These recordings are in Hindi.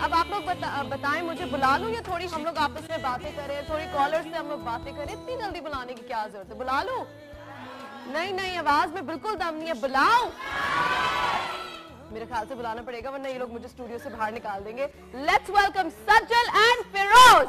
अब आप लोग बताएं मुझे, बुला लूं या थोड़ी हम लोग आपस में बातें करें, थोड़ी कॉलर से हम लोग बातें करें? इतनी जल्दी बुलाने की क्या जरूरत है? बुला लूं? नहीं नहीं, आवाज में बिल्कुल दम नहीं है, बुलाओ। मेरे ख्याल से बुलाना पड़ेगा वरना ये लोग मुझे स्टूडियो से बाहर निकाल देंगे। Let's welcome Sajal and Feroze.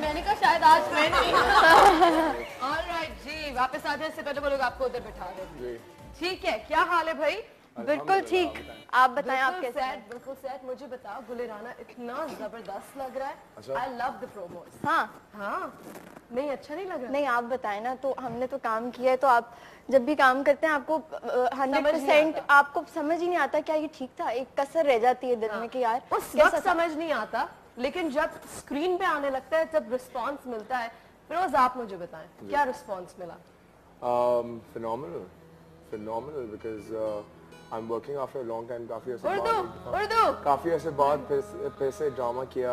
मैंने कहा शायद आज मैं नहीं। ऑलराइट जी, वापस आ जाए, इससे पहले वो लोग आपको उधर बिठा दें। ठीक है, क्या हाल है भाई? बिल्कुल ठीक, आप बताएं आप कैसे हैं? बिल्कुल सेट। मुझे बताओ, गुलेराना इतना जबरदस्त लग रहा है। आई लव द प्रोमोस। हाँ, नहीं अच्छा नहीं लग रहा? नहीं, आप बताएं ना। तो हमने तो काम किया है, तो आप जब भी काम करते हैं आपको 100% आपको समझ ही नहीं आता क्या ये ठीक था? एक कसर रह जाती है दिल में कि यार उस वक्त समझ नहीं आता, लेकिन जब स्क्रीन पे आने लगता है, जब रिस्पांस मिलता है। फिरोज आप मुझे बताएं, क्या रिस्पांस मिला? phenomenal because I'm working after a long time. काफी ऐसे बाद फिर से ड्रामा किया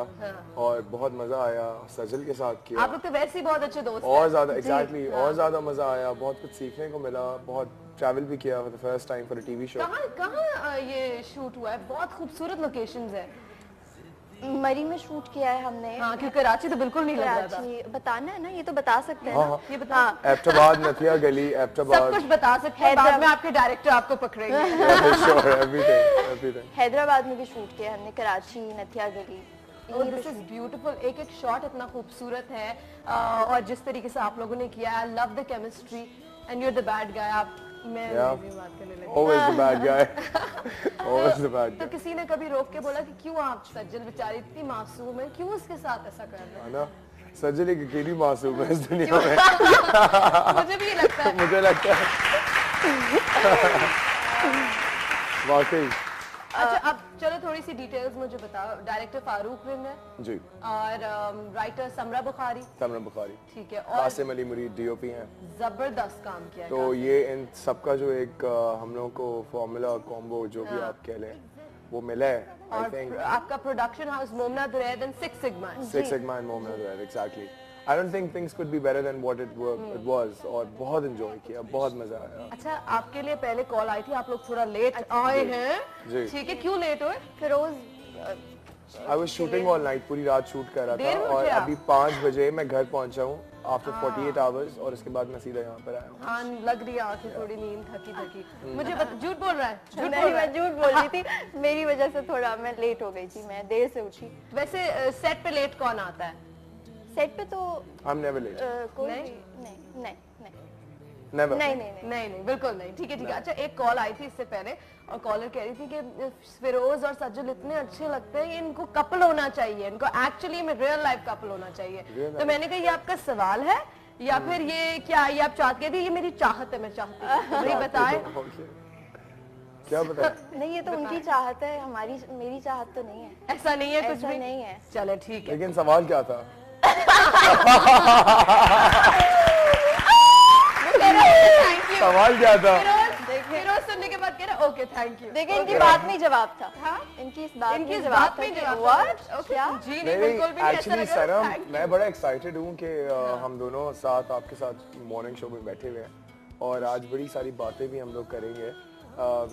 और बहुत मजा आया। सजल के साथ किया। आप लोग तो वैसे ही बहुत अच्छे दोस्त हैं। और ज्यादा एग्जैक्टली और ज्यादा मजा आया। बहुत कुछ सीखने को मिला। बहुत ट्रैवल भी किया for the first time for a TV show. कहाँ ये शूट हुआ है? बहुत खूबसूरत लोकेशंस है। मरी में शूट किया है हमने। हाँ, क्योंकि कराची तो बिल्कुल नहीं लग रहा था। बताना है ना, ये तो बता सकते हैं ना। ये बता। एबटाबाद, नथिया गली, एबटाबाद, सब कुछ बता सकते हैं। बाद में आपके डायरेक्टर आपको पकड़ेंगे। everything. हैदराबाद में भी शूट किया हमने, कराची, नथिया गली। This is beautiful. एक एक शॉट इतना खूबसूरत है और जिस तरीके से आप लोगों ने किया, I love the chemistry and you are the bad guy. आप बात करने लगे। Always the bad guy. Always the bad guy. तो किसी ने कभी रोक के बोला कि क्यों आप सज्जल बेचारी इतनी मासूम है, क्यों उसके साथ ऐसा कर रहे हैं? ना, सज्जल एक अकेली मासूम है इस दुनिया में। मुझे भी लगता है। मुझे लगता है वाकई। अच्छा, अब चलो थोड़ी सी डिटेल्स मुझे बताओ। डायरेक्टर फारूक रिंद है जी और राइटर समरा बुखारी। ठीक है। और कासिम अली मुरीद डीओपी हैं। जबरदस्त काम किया है। तो ये इन सबका जो एक हम लोगों को फॉर्मूला कॉम्बो जो भी आप कह लें वो मिला है। और आपका production house Momina Duraid and Six Sigma and Momina Duraid. Exactly. I don't think things could be better than what it was और बहुत enjoy किया, बहुत मजा आया। अच्छा, आपके लिए पहले कॉल आई थी, आप लोग थोड़ा लेट आए हैं। ठीक है, क्यों लेट हुए? Firoz I was shooting all night, पूरी रात शूट कर रहा था और अभी 5 बजे मैं घर पहुंचा हूँ after 48 hours और उसके बाद मैं सीधा यहाँ पर आया हूँ। हाँ, लग रही है आंखें थोड़ी नींद थकी। मुझे झूठ बोल रहा है? मैं झूठ बोल रही थी। मेरी वजह से थोड़ा मैं लेट हो गई थी, मैं देर से उठी। वैसे सेट पे लेट कौन आता है? सेट पे तो I'm never late. कोई नहीं, बिल्कुल नहीं। ठीक है। अच्छा, एक कॉल आई थी इससे पहले और कॉलर कह रही थी कि फिरोज और सज्जल इतने अच्छे लगते हैं, इनको कपल होना चाहिए, इनको एक्चुअली में रियल लाइफ कपल होना चाहिए। तो मैंने कहा ये आपका सवाल है या फिर ये क्या, ये आप चाहते थे? ये मेरी चाहत है, मैं चाहती हूँ। नहीं बताए क्या बताए? नहीं, ये तो उनकी चाहत है, मेरी चाहत तो नहीं है। ऐसा नहीं है, कुछ भी नहीं है। चले ठीक है। लेकिन सवाल क्या था? सवाल क्या था? फिरोज सुनने के बाद कह रहा ओके थैंक यू। देखिए, इनकी बात में जवाब था। इनकी इस बात में जवाब था। जी नहीं, बिल्कुल भी नहीं। एक्चुअली सरम, मैं बड़ा एक्साइटेड हूँ कि हम दोनों साथ आपके साथ मॉर्निंग शो में बैठे हुए हैं और आज बड़ी सारी बातें भी हम लोग करेंगे।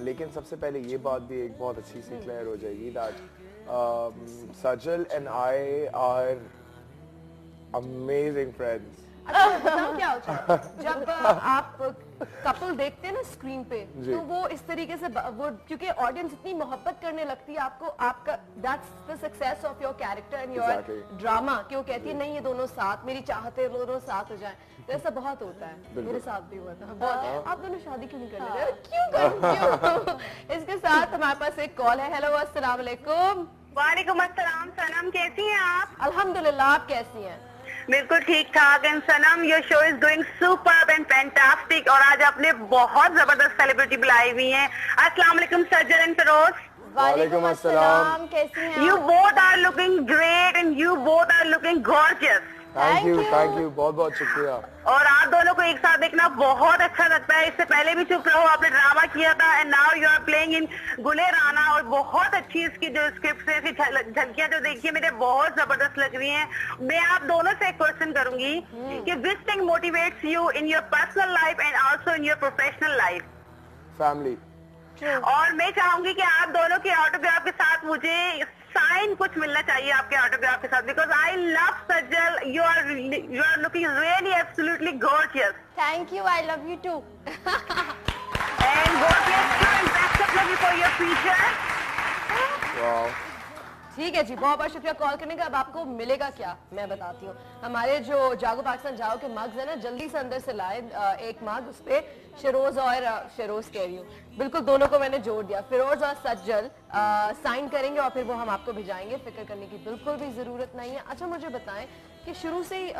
लेकिन सबसे पहले ये बात भी एक बहुत अच्छी सी क्लियर हो जाएगी that Sajal and I R amazing friends. अच्छा, बताओ क्या होता है जब आप कपल देखते हैं ना स्क्रीन पे, तो वो इस तरीके से वो क्योंकि ऑडियंस इतनी मोहब्बत करने लगती है आपको, आपका that's the success of your character and your drama, कि वो कहती है नहीं ये दोनों साथ, मेरी चाहते दोनों साथ हो जाएं। तो ऐसा बहुत होता है, मेरे साथ भी हुआ था बहुत। आप दोनों शादी क्यों नहीं कर रहे? क्यों? इसके साथ हमारे पास एक कॉल है। हेलो, अस्सलाम वालेकुम। वालेकुम अस्सलाम। सनम कैसी हैं आप? अल्हम्दुलिल्लाह, आप कैसी हैं? बिल्कुल ठीक ठाक। And Sanam, your show is doing superb and fantastic. और आज आपने बहुत जबरदस्त सेलिब्रिटी बुलाई हुई हैं। अस्सलाम वालेकुम सज्जन एंड फिरोज। वालेकुम अस्सलाम, कैसी हैं You आप? both are looking great and you both are looking gorgeous. Thank Thank you you. बहुत बहुत शुक्रिया। और आप दोनों को एक साथ देखना बहुत अच्छा लगता है। इससे पहले भी चुप रहो आपने ड्रामा किया था and now you are playing in Gule Rana. और बहुत अच्छी इसकी जो स्क्रिप्ट से झलकियां जो देखिए मेरे बहुत जबरदस्त लग रही हैं। मैं आप दोनों से एक क्वेश्चन करूंगी कि which thing motivates you in your personal life and also in your professional life? Family. और मैं चाहूंगी कि आप दोनों के ऑटोग्राफ के साथ मुझे साइन कुछ मिलना चाहिए आपके ऑटोग्राफ के साथ, because I love Sajal. You are looking really absolutely gorgeous thank you, I love you too. And God bless you and best of luck for your future. Wow, ठीक है जी, बहुत बहुत शुक्रिया कॉल करने का। अब आपको मिलेगा क्या मैं बताती हूँ। हमारे जो जागो पाकिस्तान जाओ के मग्स है ना, जल्दी से अंदर से लाए एक मग, उस पे शिरोज और शिरोज कह रही हूँ, बिल्कुल दोनों को मैंने जोड़ दिया। फिरोज और सज्जल साइन करेंगे और फिर वो हम आपको भिजाएंगे। फिक्र करने की बिल्कुल भी जरूरत नहीं है। अच्छा मुझे बताएं कि शुरू से ही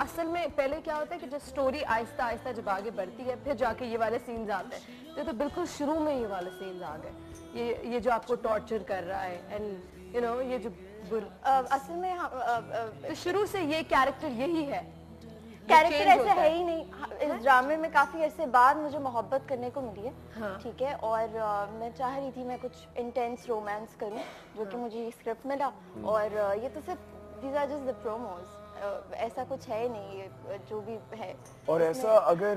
असल में पहले क्या होता है कि जब स्टोरी आहिस्ता आहिस्ता जब आगे बढ़ती है फिर जाके ये वाले सीन्स आते हैं, तो बिल्कुल शुरू में ये वाले सीन्स आ गए। ये जो आपको टॉर्चर कर रहा है एंड यू नो ये जो असल में तो शुरू से ये कैरेक्टर यही है। कैरेक्टर ऐसा है ही नहीं। इस ड्रामे में काफी अरसे बाद मुझे मोहब्बत करने को मिली है। हाँ। ठीक है, और मैं चाह रही थी मैं कुछ इंटेंस रोमांस करूं, जो कि मुझे ये स्क्रिप्ट मिला। और ये तो सिर्फ these are just the promos, ऐसा कुछ है नहीं ये जो भी है। और ऐसा अगर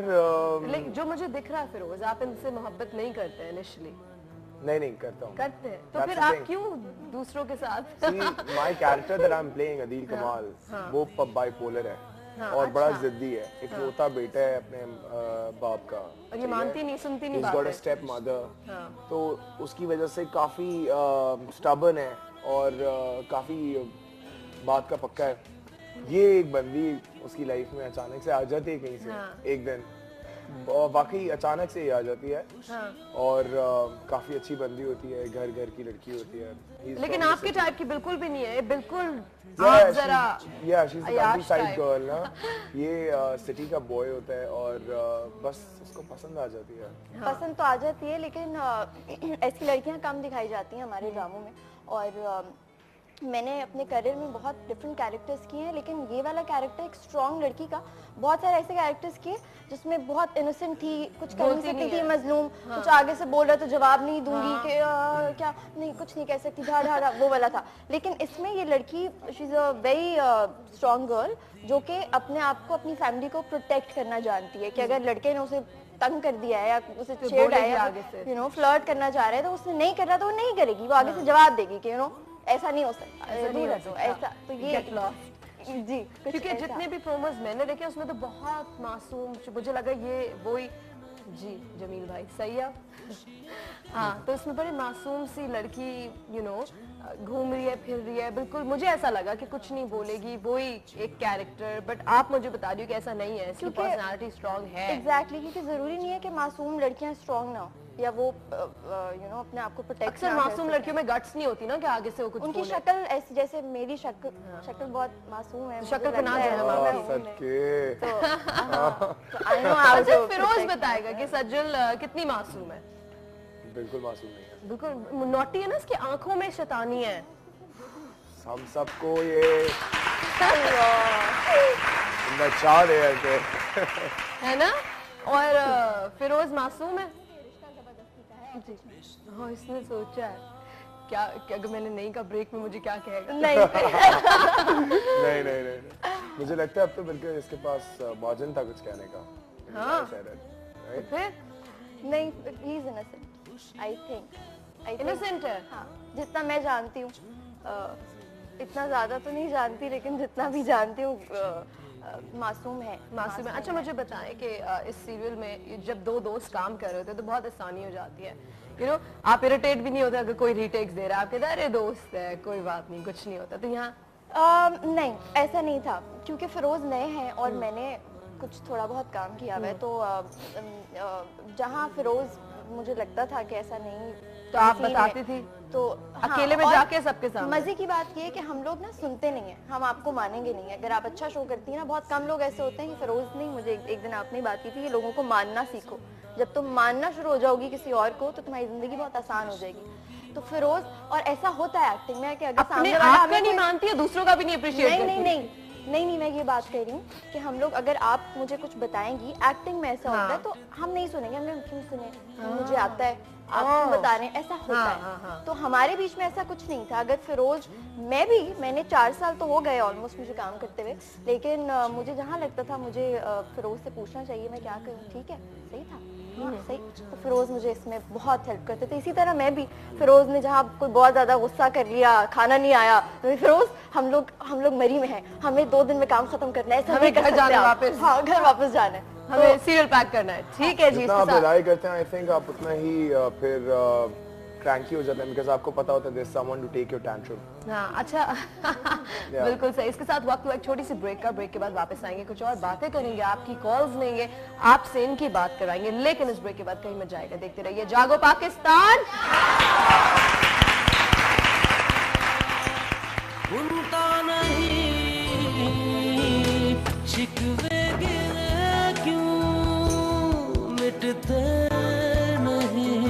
लेकिन जो मुझे दिख रहा है फिरोज, आप इनसे मोहब्बत नहीं करते हैं इनिशियली? नहीं करता हूँ। करते हैं तो That's फिर the आप thing. क्यों दूसरों के साथ? See, my character that I'm playing, Adeel कमाल, वो बाइपोलर है और बड़ा जिद्दी है। एक रोता बेटा है अपने बाप का, और ये मानती नहीं सुनती नहीं He's got a बातें। step mother, तो उसकी वजह से काफी स्टबर्न है और काफी बात का पक्का है। ये एक बंदी उसकी लाइफ में अचानक से आ जाती है कहीं से एक दिन, वाकई अचानक से ही आ जाती है। और काफी अच्छी बंदी होती है, घर की लड़की होती है। He's लेकिन from the आपके city. टाइप की बिल्कुल भी नहीं है, बिल्कुल Yeah, आप जरा she's the अय्याश countryside type। girl ना। ये सिटी का बॉय होता है और बस उसको पसंद आ जाती है। पसंद तो आ जाती है, लेकिन ऐसी लड़कियां कम दिखाई जाती हैं हमारे ड्रामों में। और मैंने अपने करियर में बहुत डिफरेंट कैरेक्टर्स किए हैं, लेकिन ये वाला कैरेक्टर एक स्ट्रॉन्ग लड़की का। बहुत सारे ऐसे कैरेक्टर्स किए जिसमें बहुत इनोसेंट थी, कुछ कर नहीं सकती थी, मजलूम, कुछ आगे से बोल रहा तो जवाब नहीं दूंगी कि क्या नहीं, कुछ नहीं कह सकती, ढा वो वाला था। लेकिन इसमें ये लड़की she is a very strong girl, जो कि अपने आप को, अपनी फैमिली को प्रोटेक्ट करना जानती है कि अगर लड़के ने उसे तंग कर दिया है या उसे छेड़ आया, यू नो फ्लर्ट करना चाह रहे हैं, तो उसने नहीं कर रहा तो वो नहीं करेगी, वो आगे से जवाब देगी कि यू नो ऐसा नहीं हो सकता, ऐसा तो ये जी। क्योंकि जितने भी प्रोमोज मैंने देखे उसमें तो बहुत मासूम, मुझे लगा ये वही जी जमील भाई सही है। हाँ, तो इसमें बड़ी मासूम सी लड़की यू नो घूम रही है, फिर रही है, बिल्कुल मुझे ऐसा लगा कि कुछ नहीं बोलेगी, वही एक कैरेक्टर। बट आप मुझे बता रही हो कि ऐसा नहीं है, इसकी पर्सनालिटी स्ट्रांग है। एग्जैक्टली, क्योंकि जरूरी नहीं है कि मासूम लड़कियां स्ट्रांग ना हो या वो यू नो अपने आप को प्रोटेक्ट। अक्सर मासूम लड़कियों में गट्स नहीं होती ना कि आगे से वो कुछ उनकी शक्ल ऐसी, जैसे मेरी शक्ल बहुत मासूम है, शक्ल पे ना जाए अच्छा फिरोज बताएगा कि सज्जल कितनी मासूम है। बिल्कुल मासूम नहीं है, बिल्कुल नॉटी है ना, इसकी आंखों में शैतानी है। हम सबको ये नचा रहे हैं है ना। और फिरोज मासूम है। हाँ, इसने सोचा है क्या अगर मैंने नहीं कहा ब्रेक में मुझे क्या कहेगा। नहीं मुझे लगता है अब तो बिल्कुल इसके पास मार्जिन था कुछ कहने का। हाँ। फिर नहीं, he is innocent, I think innocent है। हाँ, जितना मैं जानती हूँ, इतना ज्यादा तो नहीं जानती, लेकिन जितना भी जानती हूँ मासूम है। अच्छा मुझे बताएं कि इस सीरियल में जब दो दोस्त काम कर रहे होते हैं तो बहुत आसानी हो जाती है, यू नो आप इरिटेट भी नहीं होता अगर कोई रीटेक्स दे रहा है, आप कहते हैं अरे दोस्त है कोई बात नहीं, कुछ नहीं होता। तो यहाँ नहीं, ऐसा नहीं था, क्योंकि फिरोज नए हैं और मैंने कुछ थोड़ा बहुत काम किया हुआ है, तो जहाँ फिरोज मुझे लगता था कि ऐसा नहीं, तो आप सीन है। बताती थी तो अकेले में और जाके सबके सामने? मजे की बात ये है कि हम लोग ना सुनते नहीं है, हम आपको मानेंगे नहीं। अगर आप अच्छा शो करती है ना, बहुत कम लोग ऐसे होते हैं कि फिरोज नहीं, मुझे एक दिन आपने बात की थी कि लोगों को मानना सीखो। जब तुम मानना शुरू हो जाओगी किसी और को तो तुम्हारी जिंदगी बहुत आसान हो जाएगी। तो फिरोज, और ऐसा होता है एक्टिंग में कि अगर अपने सामने वाला आप का हमें नहीं कोई- मानती है, दूसरों का भी नहीं अप्रिशिएट नहीं करती? नहीं नहीं नहीं, मैं ये बात कह रही हूँ कि हम लोग, अगर आप मुझे कुछ बताएंगी एक्टिंग में ऐसा होता है तो हम नहीं सुनेंगे, हम क्यों सुने, मुझे आता है, आप क्यों बता रहे हैं, ऐसा होता है। तो हमारे बीच में ऐसा कुछ नहीं था। अगर फिरोज, मैंने 4 साल तो हो गए ऑलमोस्ट मुझे काम करते हुए, लेकिन मुझे जहाँ लगता था मुझे फिरोज से पूछना चाहिए मैं क्या करूँ, ठीक है सही था, हाँ सही, तो फिरोज मुझे इसमें बहुत हेल्प करते थे। इसी तरह मैं भी, फिरोज ने जहाँ कोई बहुत ज्यादा गुस्सा कर लिया, खाना नहीं आया, तो फिरोज हम लोग मरी में हैं, हमें 2 दिन में काम खत्म करना है, ऐसा हमें नहीं कर घर सकते जाना आप। वापस। हाँ, घर वापस जाना है, हमें सीरियल पैक करना है, ठीक है जी। जितना इसके आप साथ रिलाई करते हैं आई थिंक आप उतना ही फिर क्रैंकी हो जाते हैं, बिकॉज आपको पता होता है there is someone to take your tantrum. हाँ अच्छा बिल्कुल सही। इसके साथ वक्त हुआ एक छोटी सी ब्रेक का, ब्रेक के बाद वापस आएंगे, कुछ और बातें करेंगे, आपकी कॉल्स लेंगे, आपसे इनकी बात कराएंगे, लेकिन इस ब्रेक के बाद कहीं मत जाएगा, देखते रहिए जागो पाकिस्तान। उनका नहीं शिकवे गिले क्यों मिटते नहीं,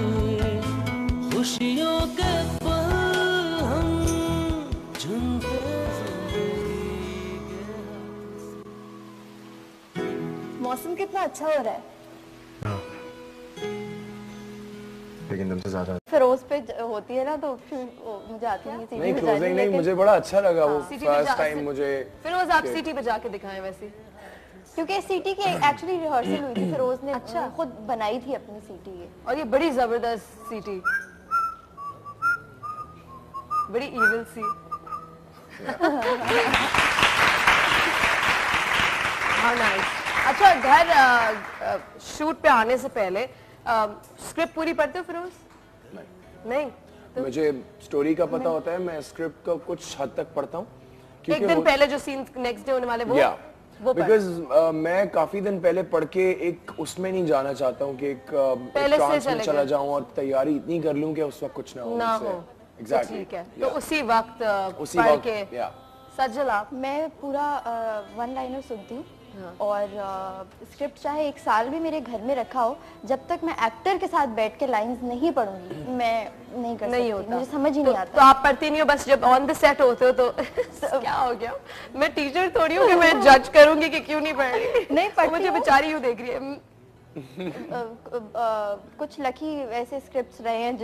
खुशियों के पल हम चुनते जिंदगी के। मौसम कितना अच्छा हो रहा है। लेकिन तुमसे ज्यादा फिरोज पे होती है ना तो फिर मुझे आती नहीं सीटी नहीं, बजानी, क्लोजिंग नहीं, लेकिन- मुझे बड़ा अच्छा लगा वो सीटी फर्स्ट बजा- टाइम मुझे। फिरोज आप सीटी पे जाके दिखाएं वैसे। क्योंकि सीटी की एक्चुअली रिहर्सल हुई थी, फिरोज ने अच्छा खुद बनाई थी अपनी सीटी ये। और ये बड़ी जबरदस्त सीटी, बड़ी इविल सी। हाँ नाइस। अच्छा, घर शूट पे आने से पहले स्क्रिप्ट पूरी पढ़ते हो फिरोज? नहीं तो मुझे स्टोरी का पता होता है, मैं स्क्रिप्ट का कुछ हद तक पढ़ता हूँ एक दिन पहले जो सीन नेक्स्ट डे होने वाले वो वो पढ़- बिकॉज मैं काफी दिन पहले पढ़ के एक उसमें नहीं जाना चाहता हूँ कि एक पहले से ट्रांस में चले चला गए। जाऊँ और तैयारी इतनी कर लूँ कि उस वक्त कुछ ना हो ना मुझसे। हो तो Exactly. ठीक है, तो उसी वक्त उसी पढ़ वक्त, के। yeah. सज्जल आप? मैं पूरा 1 लाइनर सुनती हूँ और स्क्रिप्ट चाहे 1 साल भी मेरे घर में रखा हो, जब तक मैं एक्टर के साथ बैठ के लाइंस नहीं पढ़ूंगी मैं नहीं कर नहीं सकती, होता, मुझे समझ ही नहीं आता। तो आप पढ़ती नहीं हो, बस जब ऑन द सेट होते हो तो क्या हो गया, मैं टीचर थोड़ी हूँ कि मैं जज करूंगी कि क्यों नहीं पढ़ रही। नहीं वो पढ़ती मुझे हूँ। बेचारी यूँ देख रही है। कुछ लकी ऐसे स्क्रिप्ट्स रहे हैं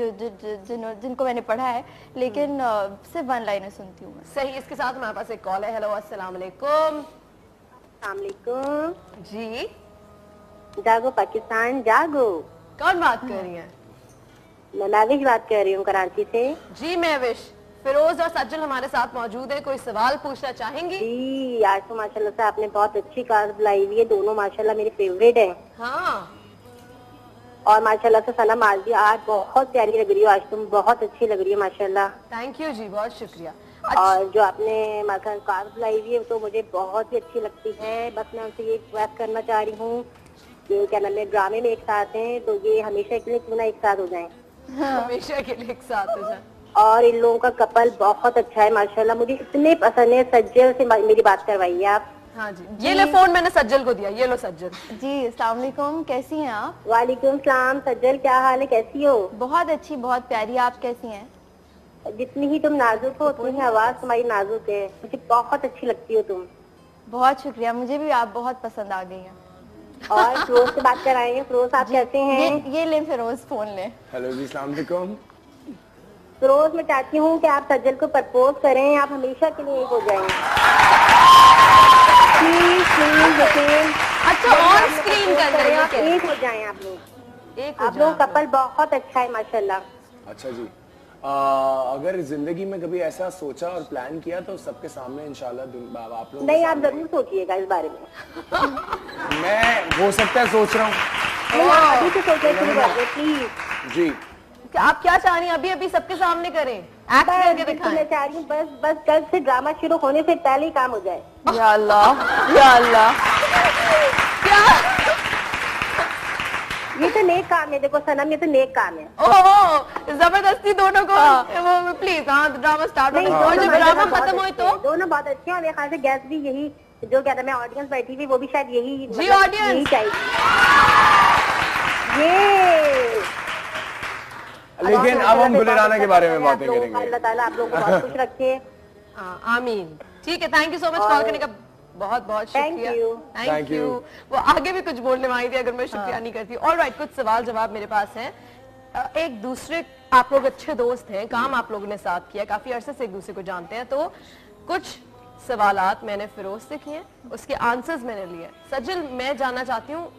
जिनको मैंने पढ़ा है, लेकिन सिर्फ 1 लाइनर सुनती हूँ मैं। सही। इसके साथ हमारे पास एक कॉल है। हेलो अस्सलाम वालेकुम। अस्सलामुअलैकुम। जी जागो पाकिस्तान जागो। कौन बात कर रही हैं? मैं नाविश बात कर रही हूँ कराची से। जी मैं विश। फिरोज और सज्जल हमारे साथ मौजूद है, कोई सवाल पूछना चाहेंगी? जी आज तो माशाल्लाह से आपने बहुत अच्छी कार बुलाई हुई है, दोनों माशाल्लाह मेरे फेवरेट हैं। हाँ और माशाल्लाह से सनम आज भी आज बहुत प्यारी लग रही हो, आज तुम बहुत अच्छी लग रही हो माशाल्लाह। थैंक यू जी, बहुत शुक्रिया। और जो आपने माशाल्लाह कार बुलाई हुई है तो मुझे बहुत ही अच्छी लगती है। बस मैं उनसे ये रिक्वेस्ट करना चाह रही हूँ कि क्या नाम है, ड्रामे में एक साथ हैं तो ये हमेशा के लिए क्यों ना एक साथ हो जाएं। हमेशा के लिए एक साथ हो जाए। और इन लोगों का कपल बहुत अच्छा है माशाल्लाह, मुझे इतने पसंद है। सज्जल से मेरी बात करवाइए आप। हाँ जी, ये ले फोन मैंने सज्जल को दिया, ये लो सज्जल। जी अस्सलाम वालेकुम, कैसी हैं आप? वालेकुम सलाम। सज्जल क्या हाल है, कैसी हो? बहुत अच्छी, बहुत प्यारी, आप कैसी हैं? जितनी ही तुम नाजुक हो उतनी ही आवाज तुम्हारी नाजुक है, मुझे बहुत अच्छी लगती हो तुम। बहुत शुक्रिया, मुझे भी आप बहुत पसंद आ गई हैं। और फिरोज से बात कराएंगे। फिरोज आप कैसे हैं? ये ले फिरोज, फोन ले। हेलो जी, अस्सलाम वालेकुम। फिरोज मैं चाहती हूँ कि आप सज्जल को प्रपोज करें, आप हमेशा के लिए एक हो जाएं। प्लीज प्लीज यकीन। अच्छा ऑन स्क्रीन कर रही आप है, एक हो जाएं आप लोग। एक आप लोग कपल बहुत अच्छा है माशाल्लाह। अच्छा जी, अगर जिंदगी में कभी ऐसा सोचा और प्लान किया तो सबके सामने इंशाल्लाह आप लोग नहीं, आप जरूर सोचिएगा इस बारे में। मैं हो सकता है सोच रहा हूँ नहीं, आप अभी से सोचना शुरू कर दो प्लीज। जी। आप क्या चाह रही हैं? अभी अभी सबके सामने करें, एक्ट करके बस मैं दिखाएं। चाह रही हूँ बस कल से ड्रामा शुरू होने से पहले ही काम हो जाए। या अल्लाह, या अल्लाह, क्या ये तो नेक काम है, देखो सनम, ये तो नेक काम है। ओह जबरदस्ती दोनों को वो प्लीज। हाँ ड्रामा स्टार्ट हो गया, जब ड्रामा खत्म हुई तो दोनों बहुत अच्छे हैं। मेरे ख्याल से गेस्ट भी यही जो कहता मैं ऑडियंस बैठी थी वो भी शायद यही जी ऑडियंस यही चाहिए। ये लेकिन अब हम गुलेराना के बारे में बातें करेंगे। अल्लाह ताला आप लोगों को बहुत खुश रखे। आमीन। ठीक है, thank you so much call करने का, बहुत बहुत शुक्रिया। Thank Thank you. you. वो आगे भी कुछ बोलने वाली थी, अगर मैं शुक्रिया नहीं करती। ऑलराइट, कुछ सवाल जवाब मेरे पास हैं। एक दूसरे, आप लोग अच्छे दोस्त हैं, काम आप लोगों ने साथ किया, काफी अरसे से एक दूसरे को जानते हैं, तो कुछ सवालात मैंने फिरोज से किए, उसके आंसर्स मैंने लिए। सज्जल, मैं जानना चाहती हूँ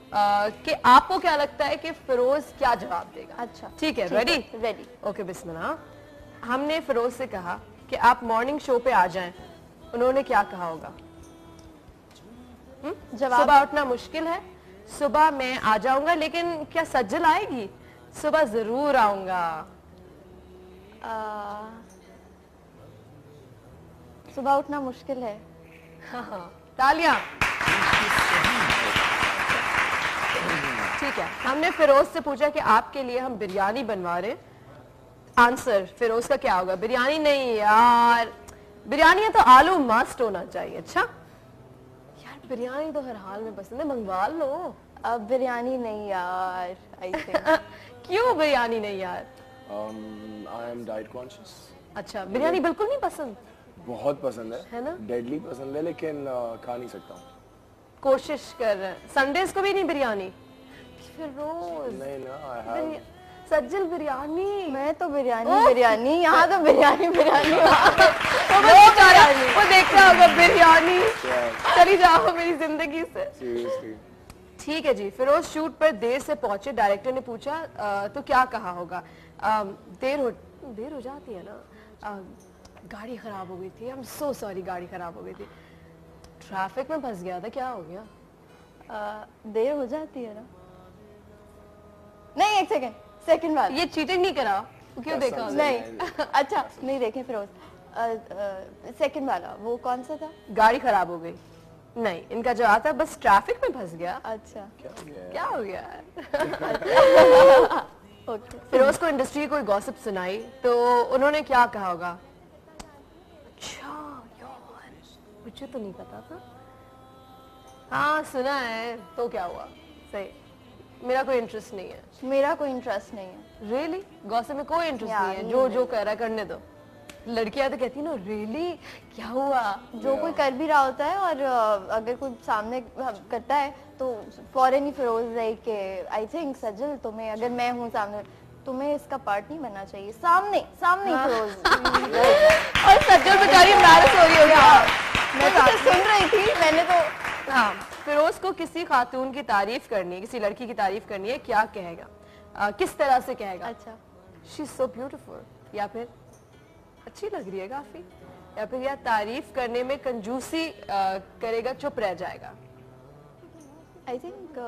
कि आपको क्या लगता है कि फिरोज क्या जवाब देगा? अच्छा ठीक है, रेडी? रेडी। ओके बिस्मिल्लाह। हमने फिरोज से कहा कि आप मॉर्निंग शो पे आ जाएं, उन्होंने क्या कहा होगा? जवाब सुबह उठना मुश्किल है, सुबह मैं आ जाऊंगा, लेकिन क्या सज्जल आएगी? सुबह जरूर आऊंगा। सुबह उठना मुश्किल है। हाँ, तालियां। ठीक है, हमने फिरोज से पूछा कि आपके लिए हम बिरयानी बनवा रहे। आंसर फिरोज का क्या होगा? बिरयानी नहीं यार, बिरयानी है तो आलू मस्ट होना चाहिए। अच्छा यार, बिरयानी तो हर हाल में पसंद है, मंगवा लो। अब बिरयानी नहीं यार, आई थिंक। क्यों बिरयानी नहीं यार? I am diet conscious. अच्छा, बिरयानी बिल्कुल नहीं पसंद? बहुत पसंद है ना? डेडली पसंद है, लेकिन खा नहीं सकता हूँ। कोशिश कर रहे हैं। संडेज को भी नहीं बिरयानी? फिर रोज नहीं ना, आई हैव सज्जल बिरयानी। मैं तो बिरयानी यहाँ तो बिरयानी वो देखता होगा बिरयानी। चली जाओ मेरी जिंदगी से। सीरियसली। ठीक है जी, फिरोज शूट पर देर से पहुंचे, डायरेक्टर ने पूछा तो क्या कहा होगा? देर हो जाती है ना, गाड़ी खराब हो गई थी, आई एम सो सॉरी, गाड़ी खराब हो गई थी, ट्रैफिक में फंस गया था, क्या हो गया? देर हो जाती है ना। नहीं, एक सेकंड बात। ये चीटिंग नहीं करा? क्यों देखा होगा? नहीं अच्छा नहीं देखें फिरोज। सेकंड वाला वो कौन सा था? गाड़ी खराब हो गई। नहीं, इनका जवाब था बस ट्रैफिक में फंस गया। अच्छा क्या हो गया? ओके। फिरोज को इंडस्ट्री कोई गॉसिप सुनाई तो उन्होंने क्या कहा होगा? अच्छा यार, मुझे तो नहीं पता था। हाँ सुना है, तो क्या हुआ? सही, मेरा कोई इंटरेस्ट नहीं है। मेरा कोई इंटरेस्ट नहीं है। रियली? गॉसिप में कोई इंटरेस्ट यार, नहीं है? नहीं जो कह रहा है करने दो। लड़कियां तो कहती ना रियली क्या हुआ? जो कोई कर भी रहा होता है और अगर कोई सामने करता है तो फौरन ही फिरोज है कि आई थिंक सज्जल तुम्हें, अगर मैं हूँ सामने, तुम्हें इसका पार्ट नहीं बनना चाहिए। सामने ही फिरोज। और सज्जल बेचारी एम्बैरस हो रही होगी। मैं तो सुन रही थी, मैंने तो। हाँ, फिरोज को किसी खातून की तारीफ करनी है, किसी लड़की की तारीफ करनी है, क्या कहेगा? किस तरह से कहेगा? अच्छा, शी इज सो ब्यूटीफुल, या फिर अच्छी लग रही है काफी, या फिर या तारीफ करने में कंजूसी करेगा, चुप रह जाएगा? I think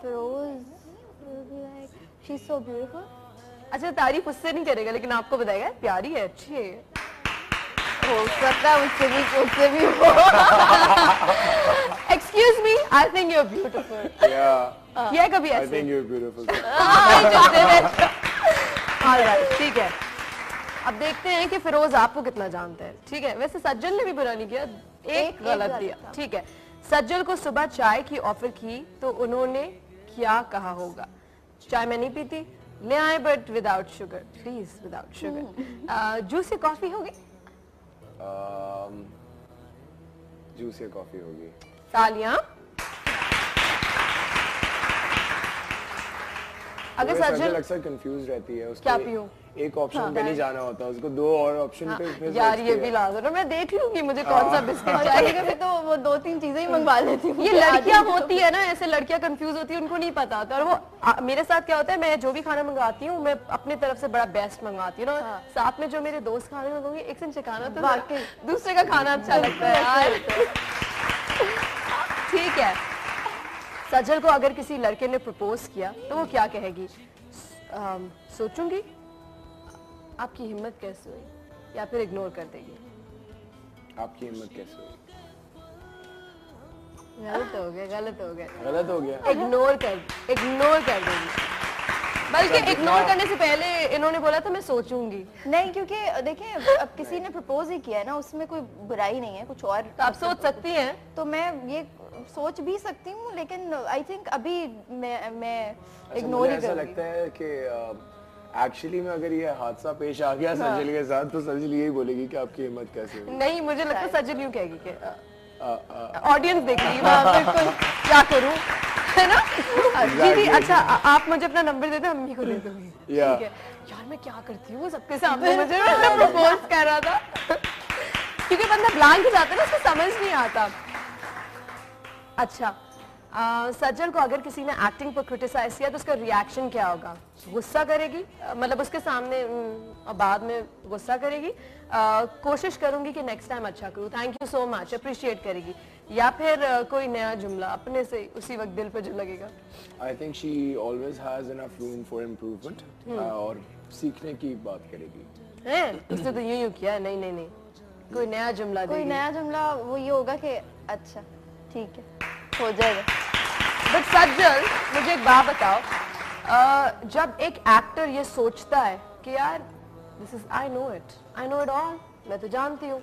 Feroze she is so beautiful. अच्छा, तारीफ उससे नहीं करेगा लेकिन आपको बताएगा प्यारी है, अच्छी है। हो सकता है उससे भी excuse me, I think you are beautiful. किया कभी ऐसे? I think you're beautiful. Alright, ठीक है। अब देखते हैं कि फिरोज आपको कितना जानते हैं। ठीक है, वैसे सज्जल ने भी बुरा नहीं किया, एक गलत दिया। ठीक है, सज्जल को सुबह चाय की ऑफर की तो उन्होंने क्या कहा होगा? चाय मैं नहीं पीती, ले आए but without sugar, please without sugar. Juice या कॉफी होगी? जूस या कॉफी होगी। तालियां। अगर सज्जल अक्सर कंफ्यूज रहती है, उसको क्या पीऊं? एक ऑप्शन पे नहीं जाना होता, उसको दो और ऑप्शन पे फिर यार सोचती ये है। भी ला दो, मैं देख लूंगी मुझे कौन सा बिस्किट कभी चाहिए। कभी तो वो 2-3 चीजें ही मंगवा लेती हूँ। ये लड़कियां होती है ना, ऐसे लड़कियां कंफ्यूज होती है, उनको नहीं पता होता। और वो मेरे साथ क्या होता है, मैं जो भी खाना मंगवाती हूँ, मैं अपनी तरफ से बड़ा बेस्ट मंगवाती हूँ ना। साथ में जो मेरे दोस्त खाने मंगवाएंगे, एक दिन सिखाना तो वाकई दूसरे का खाना अच्छा लगता है यार। ठीक है, सज्जल को अगर किसी लड़के ने प्रपोज किया तो वो क्या कहेगी? सोचूंगी, आपकी हिम्मत कैसे हुई, या फिर इग्नोर कर देगी? आपकी हिम्मत कैसे हुई? गलत हो गया, गलत हो गया, गलत हो गया। इग्नोर कर देगी। बल्कि इग्नोर करने से पहले इन्होंने बोला था मैं सोचूंगी। नहीं, क्योंकि देखिए अब किसी ने प्रपोज ही किया है ना, उसमें कोई बुराई नहीं है, कुछ और तो आप सोच सकती हैं। तो मैं ये सोच भी सकती हूँ, लेकिन आई थिंक अभी मैं इग्नोर ही ऐसा करूंगी। लगता है कि एक्चुअली में अगर ये हादसा पेश आ गया सजल के साथ तो सजल यही बोलेगी कि आपकी हिम्मत कैसे हुई। नहीं, मुझे लगता है सजल यूं कहेगी कि ऑडियंस देख रही है, बिल्कुल क्या करूं, है ना। जी जी, अच्छा आप मुझे अपना नंबर दे दो, अम्मी को दे दूंगी। ठीक है यार, मैं क्या करती हूँ सबके सामने मुझे प्रपोज कर रहा था, क्योंकि बंदा ब्लैंक हो जाता है ना, उसको समझ नहीं आता। अच्छा, सज्जल को अगर किसी ने एक्टिंग पर क्रिटिसाइज किया तो उसका रिएक्शन क्या होगा? गुस्सा करेगी, मतलब उसके सामने और बाद में गुस्सा करेगी, कोशिश करूंगी कि नेक्स्ट टाइम अच्छा करूं, thank you so much, appreciate करेगी, या फिर कोई नया जुमला अपने से उसी वक्त दिल पे जो लगेगा? I think she always has enough room for improvement, और सीखने की बात करेगी। उसने तो यूं किया है। नहीं नहीं नहीं, कोई नया जुमला कोई नया जुमला वो ये होगा कि अच्छा ठीक है, हो जाएगा। बट सज्जल, मुझे एक बात बताओ, जब एक एक्टर ये सोचता है कि यार this is I know it all, मैं तो जानती हूँ,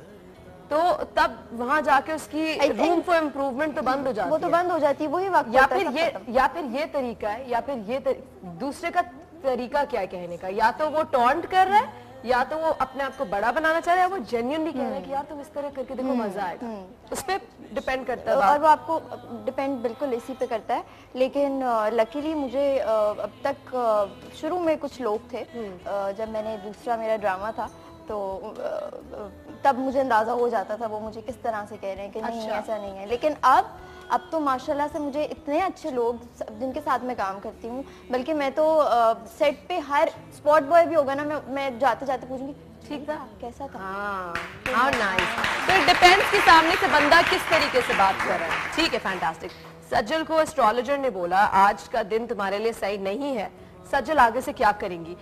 तो तब वहां जाके उसकी रूम फॉर इम्प्रूवमेंट तो बंद हो जाती है। वो तो बंद हो जाती है, वही वक्त या फिर ये तरीका है, या फिर ये दूसरे का तरीका क्या है कहने का, या तो वो टॉन्ट कर रहा है, या तो वो अपने आप को बड़ा बनाना चाह रहा है, वो जेन्युइनली कह रहा है कि यार तुम इस तरह करके देखो मजा आएगा। उस पे डिपेंड करता है, और वो आपको डिपेंड बिल्कुल इसी पे करता है। लेकिन लकीली मुझे अब तक शुरू में कुछ लोग थे, जब मैंने दूसरा मेरा ड्रामा था तो तब मुझे अंदाजा हो जाता था वो मुझे किस तरह से कह रहे हैं कि नहीं ऐसा नहीं है। लेकिन अब तो माशाल्लाह से मुझे इतने अच्छे लोग जिनके साथ मैं काम करती हूँ, बल्कि मैं तो सेट पे हर स्पॉट बॉय भी होगा ना, मैं जाते जाते पूछूंगी ठीक था, कैसा था। हाँ नाइस। तो इट डिपेंड्स कि सामने से बंदा किस तरीके से बात कर रहा है। ठीक है, फैंटास्टिक। सज्जल को एस्ट्रोलॉजर ने बोला आज का दिन तुम्हारे लिए सही नहीं है, सज्जल आगे से क्या करेंगी?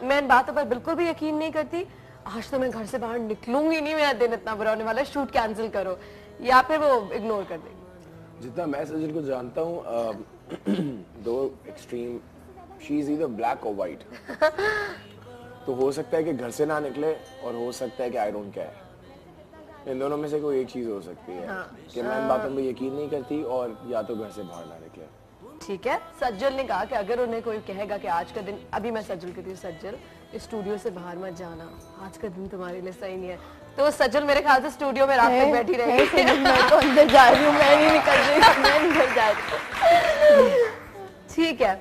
मैं इन बातों पर बिल्कुल भी यकीन नहीं करती। आज तो मैं घर से बाहर निकलूंगी नहीं, मेरा दिन इतना बुरा होने वाला है, शूट कैंसिल करो, या फिर वो इग्नोर कर देगी। जितना मैं सजल को जानता हूँ, दो extreme, she is either black और व्हाइट। तो हो सकता है कि घर से ना निकले, और हो सकता है कि आई डोंट केयर। इन दोनों में से कोई एक चीज हो सकती है कि मैं इन बातों पे यकीन नहीं करती, और या तो घर से बाहर ना निकले। ठीक है, सज्जल ने कहा कि अगर उन्हें कोई कहेगा कि आज का दिन, अभी मैं सज्जल कहती हूँ सज्जल इस स्टूडियो से बाहर मत जाना, आज का दिन तुम्हारे लिए सही नहीं है, तो सज्जल मेरे ख्याल से स्टूडियो में रात तक बैठी रहेगी। मैं तो अंदर जा रही हूँ, मैं नहीं निकल रही, मैं निकल जा रही। ठीक है,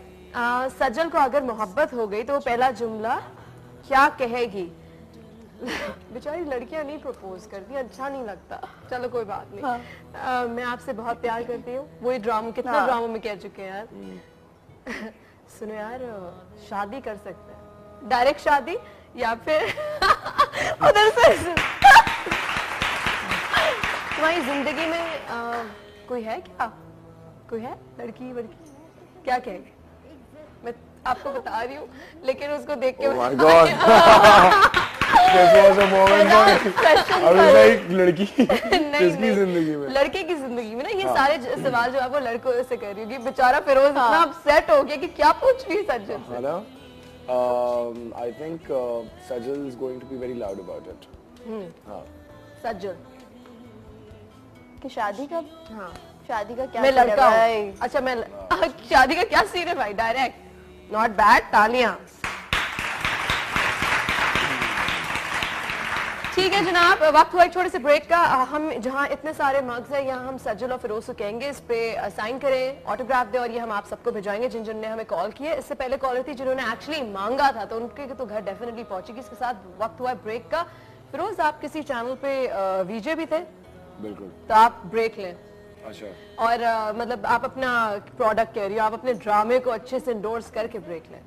सज्जल को अगर मोहब्बत हो गई तो वो पहला जुमला क्या कहेगी? बेचारी लड़कियां नहीं प्रपोज करती, अच्छा नहीं लगता, चलो कोई बात नहीं। मैं आपसे बहुत प्यार करती हूँ, वही ड्रामा, कितने ड्रामों में कह चुके हैं यार। सुनो यार, शादी कर सकते हैं, डायरेक्ट शादी, या फिर उधर से तुम्हारी जिंदगी में कोई है क्या, कोई है लड़की वड़की, क्या कहेगी? मैं आपको बता रही हूँ, लेकिन उसको देख के लड़की किसकी जिंदगी में, लड़के की जिंदगी में ना, ये सारे सवाल जो आपको लड़कों से कर रही हूँ, बेचारा फिरोज इतना अपसेट हो गया कि क्या पूछ रही है सज्जल से। है ना? I think Sajal is going to be very loud about it. हाँ। सज्जल कि शादी कब? हाँ, शादी का क्या? मैं लड़का भाई? हूँ। अच्छा, मैं शादी का क्या सीन है भाई? डायरेक्ट, नॉट बैड, तालियां। ठीक है जनाब, वक्त हुआ एक छोटे से ब्रेक का। हम जहां इतने सारे मग्स हैं, यहाँ हम सज्जल और फिरोज को कहेंगे इस पे साइन करें, ऑटोग्राफ दें, और ये हम आप सबको भिजवाएंगे जिन जिन ने हमें कॉल किए। इससे पहले कॉलर थी जिन्होंने एक्चुअली मांगा था, तो उनके तो घर डेफिनेटली पहुंचेगी। इसके साथ वक्त हुआ है ब्रेक का। फिरोज, आप किसी चैनल पे वीजे भी थे? बिल्कुल। तो आप ब्रेक लें। अच्छा। और मतलब आप अपना प्रोडक्ट कह रही हो, आप अपने ड्रामे को अच्छे से इंडोर्स करके ब्रेक लें।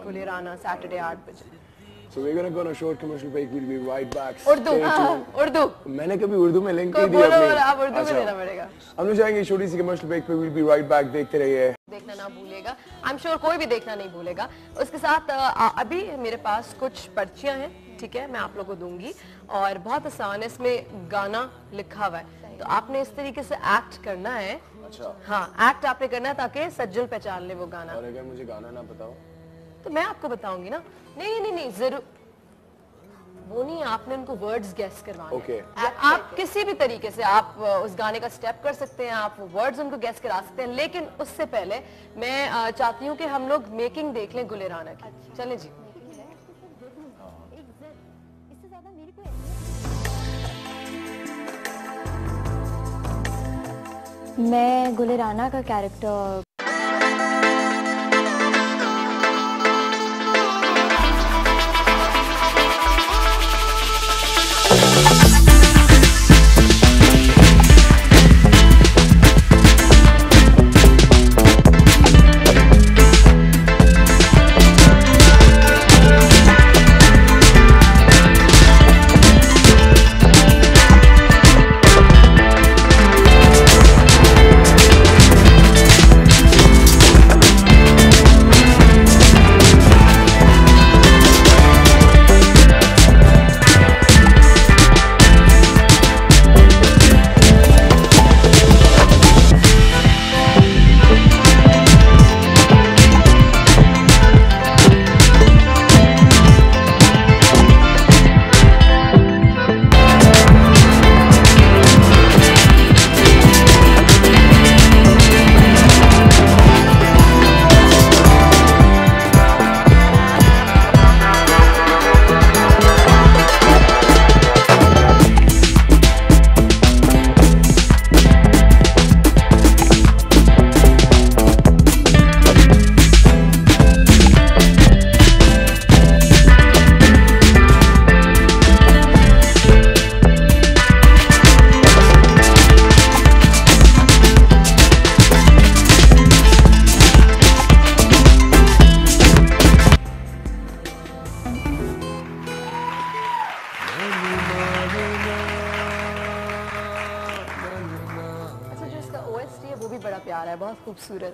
गुले राना, सैटरडे 8 बजे। So we're gonna go on a short commercial break. We'll be right back. Urdu, Urdu. मैंने कभी उर्दू में लिंक नहीं बोलो, दिया बोलो, आप उर्दू में देना पड़ेगा। हम लोग जाएंगे छोटी सी कमर्शियल ब्रेक पे। We'll be right back. देखते रहिए। देखना ना भूलिएगा, आई एम श्योर कोई भी देखना नहीं भूलेगा। उसके साथ अभी मेरे पास कुछ पर्चियां हैं, ठीक है, मैं आप लोगों को दूंगी, और बहुत आसान है, इसमें गाना लिखा हुआ है, तो आपने इस तरीके से एक्ट करना है। अच्छा। हाँ, एक्ट आपने करना है ताकि सज्जल पहचान ले वो गाना। और अगर मुझे गाना ना बताओ तो मैं आपको बताऊंगी ना। नहीं जरूर, वो नहीं, आपने उनको वर्ड्स गेस करवाने। ओके। आप किसी भी तरीके से आप उस गाने का स्टेप कर सकते हैं, आप वर्ड्स उनको गेस करा सकते हैं, लेकिन उससे पहले मैं चाहती हूँ कि हम लोग मेकिंग देख लें गुले राना की। चलें जी। मैं गुले राना का कैरेक्टर वो भी बड़ा प्यारा है, बहुत खूबसूरत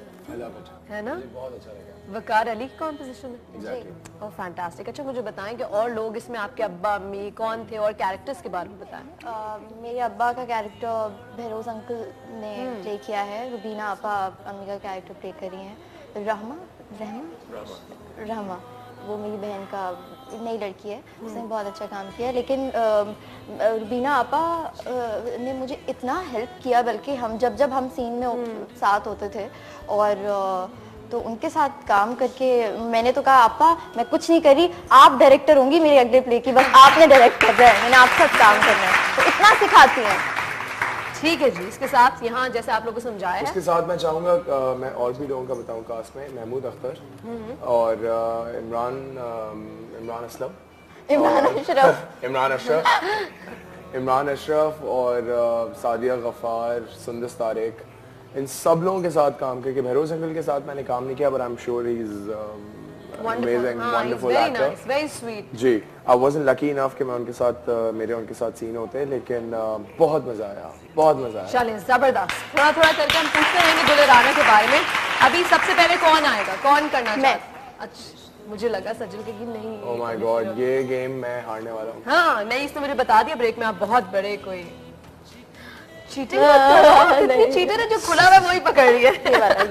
है ना। बहुत अच्छा लगा। वकार अली की कॉम्पोजिशन है। Exactly. Oh fantastic. अच्छा मुझे बताएं कि और लोग इसमें आपके अब्बा अम्मी कौन थे और कैरेक्टर्स के बारे में बताएं। मेरे अब्बा का कैरेक्टर बहरोज अंकल ने प्ले किया है, रुबीना आपा अम्मी का कैरेक्टर प्ले करी हैं, रहमा वो मेरी बहन का नई लड़की है, उसने बहुत अच्छा काम किया। लेकिन रुबीना आपा ने मुझे इतना हेल्प किया, बल्कि हम जब हम सीन में साथ होते थे और तो उनके साथ काम करके मैंने तो कहा आपा मैं कुछ नहीं करी, आप डायरेक्टर होंगी मेरे अगले प्ले की, बस आपने डायरेक्ट करना है, मैंने आपके साथ काम करना है, तो इतना सिखाती हैं। ठीक है जी। इसके साथ यहाँ जैसे आप लोगों को समझाया उसके साथ मैं चाहूँगा मैं और भी लोगों का बताऊँ कास्ट में, महमूद अख्तर और इमरान अशरफ और सादिया गफ्फार, सुंदस तारिक, इन सब लोगों के साथ काम करके, बहरोज अंकल के साथ मैंने काम नहीं किया, but I am sure he is amazing, wonderful actor. Very sweet. जी, I wasn't lucky enough कि मैं उनके साथ मेरे उनके साथ सीन होते, लेकिन बहुत मजा आया, बहुत मजा आया। चलें जबरदस्त। थोड़ा थोड़ा करके हम पूछते रहेंगे गुले राना के बारे में। अभी सबसे पहले कौन आएगा, कौन करना चाहता? अच्छा मुझे लगा सजल के नहीं। Oh my God, ये गेम मैं हारने वाला हूँ। हाँ नहीं, इसने मुझे बता दिया ब्रेक में आप बहुत बड़े कोई चीटिंग कितनी चीटर है जो खुला हुआ वही पकड़ रही है।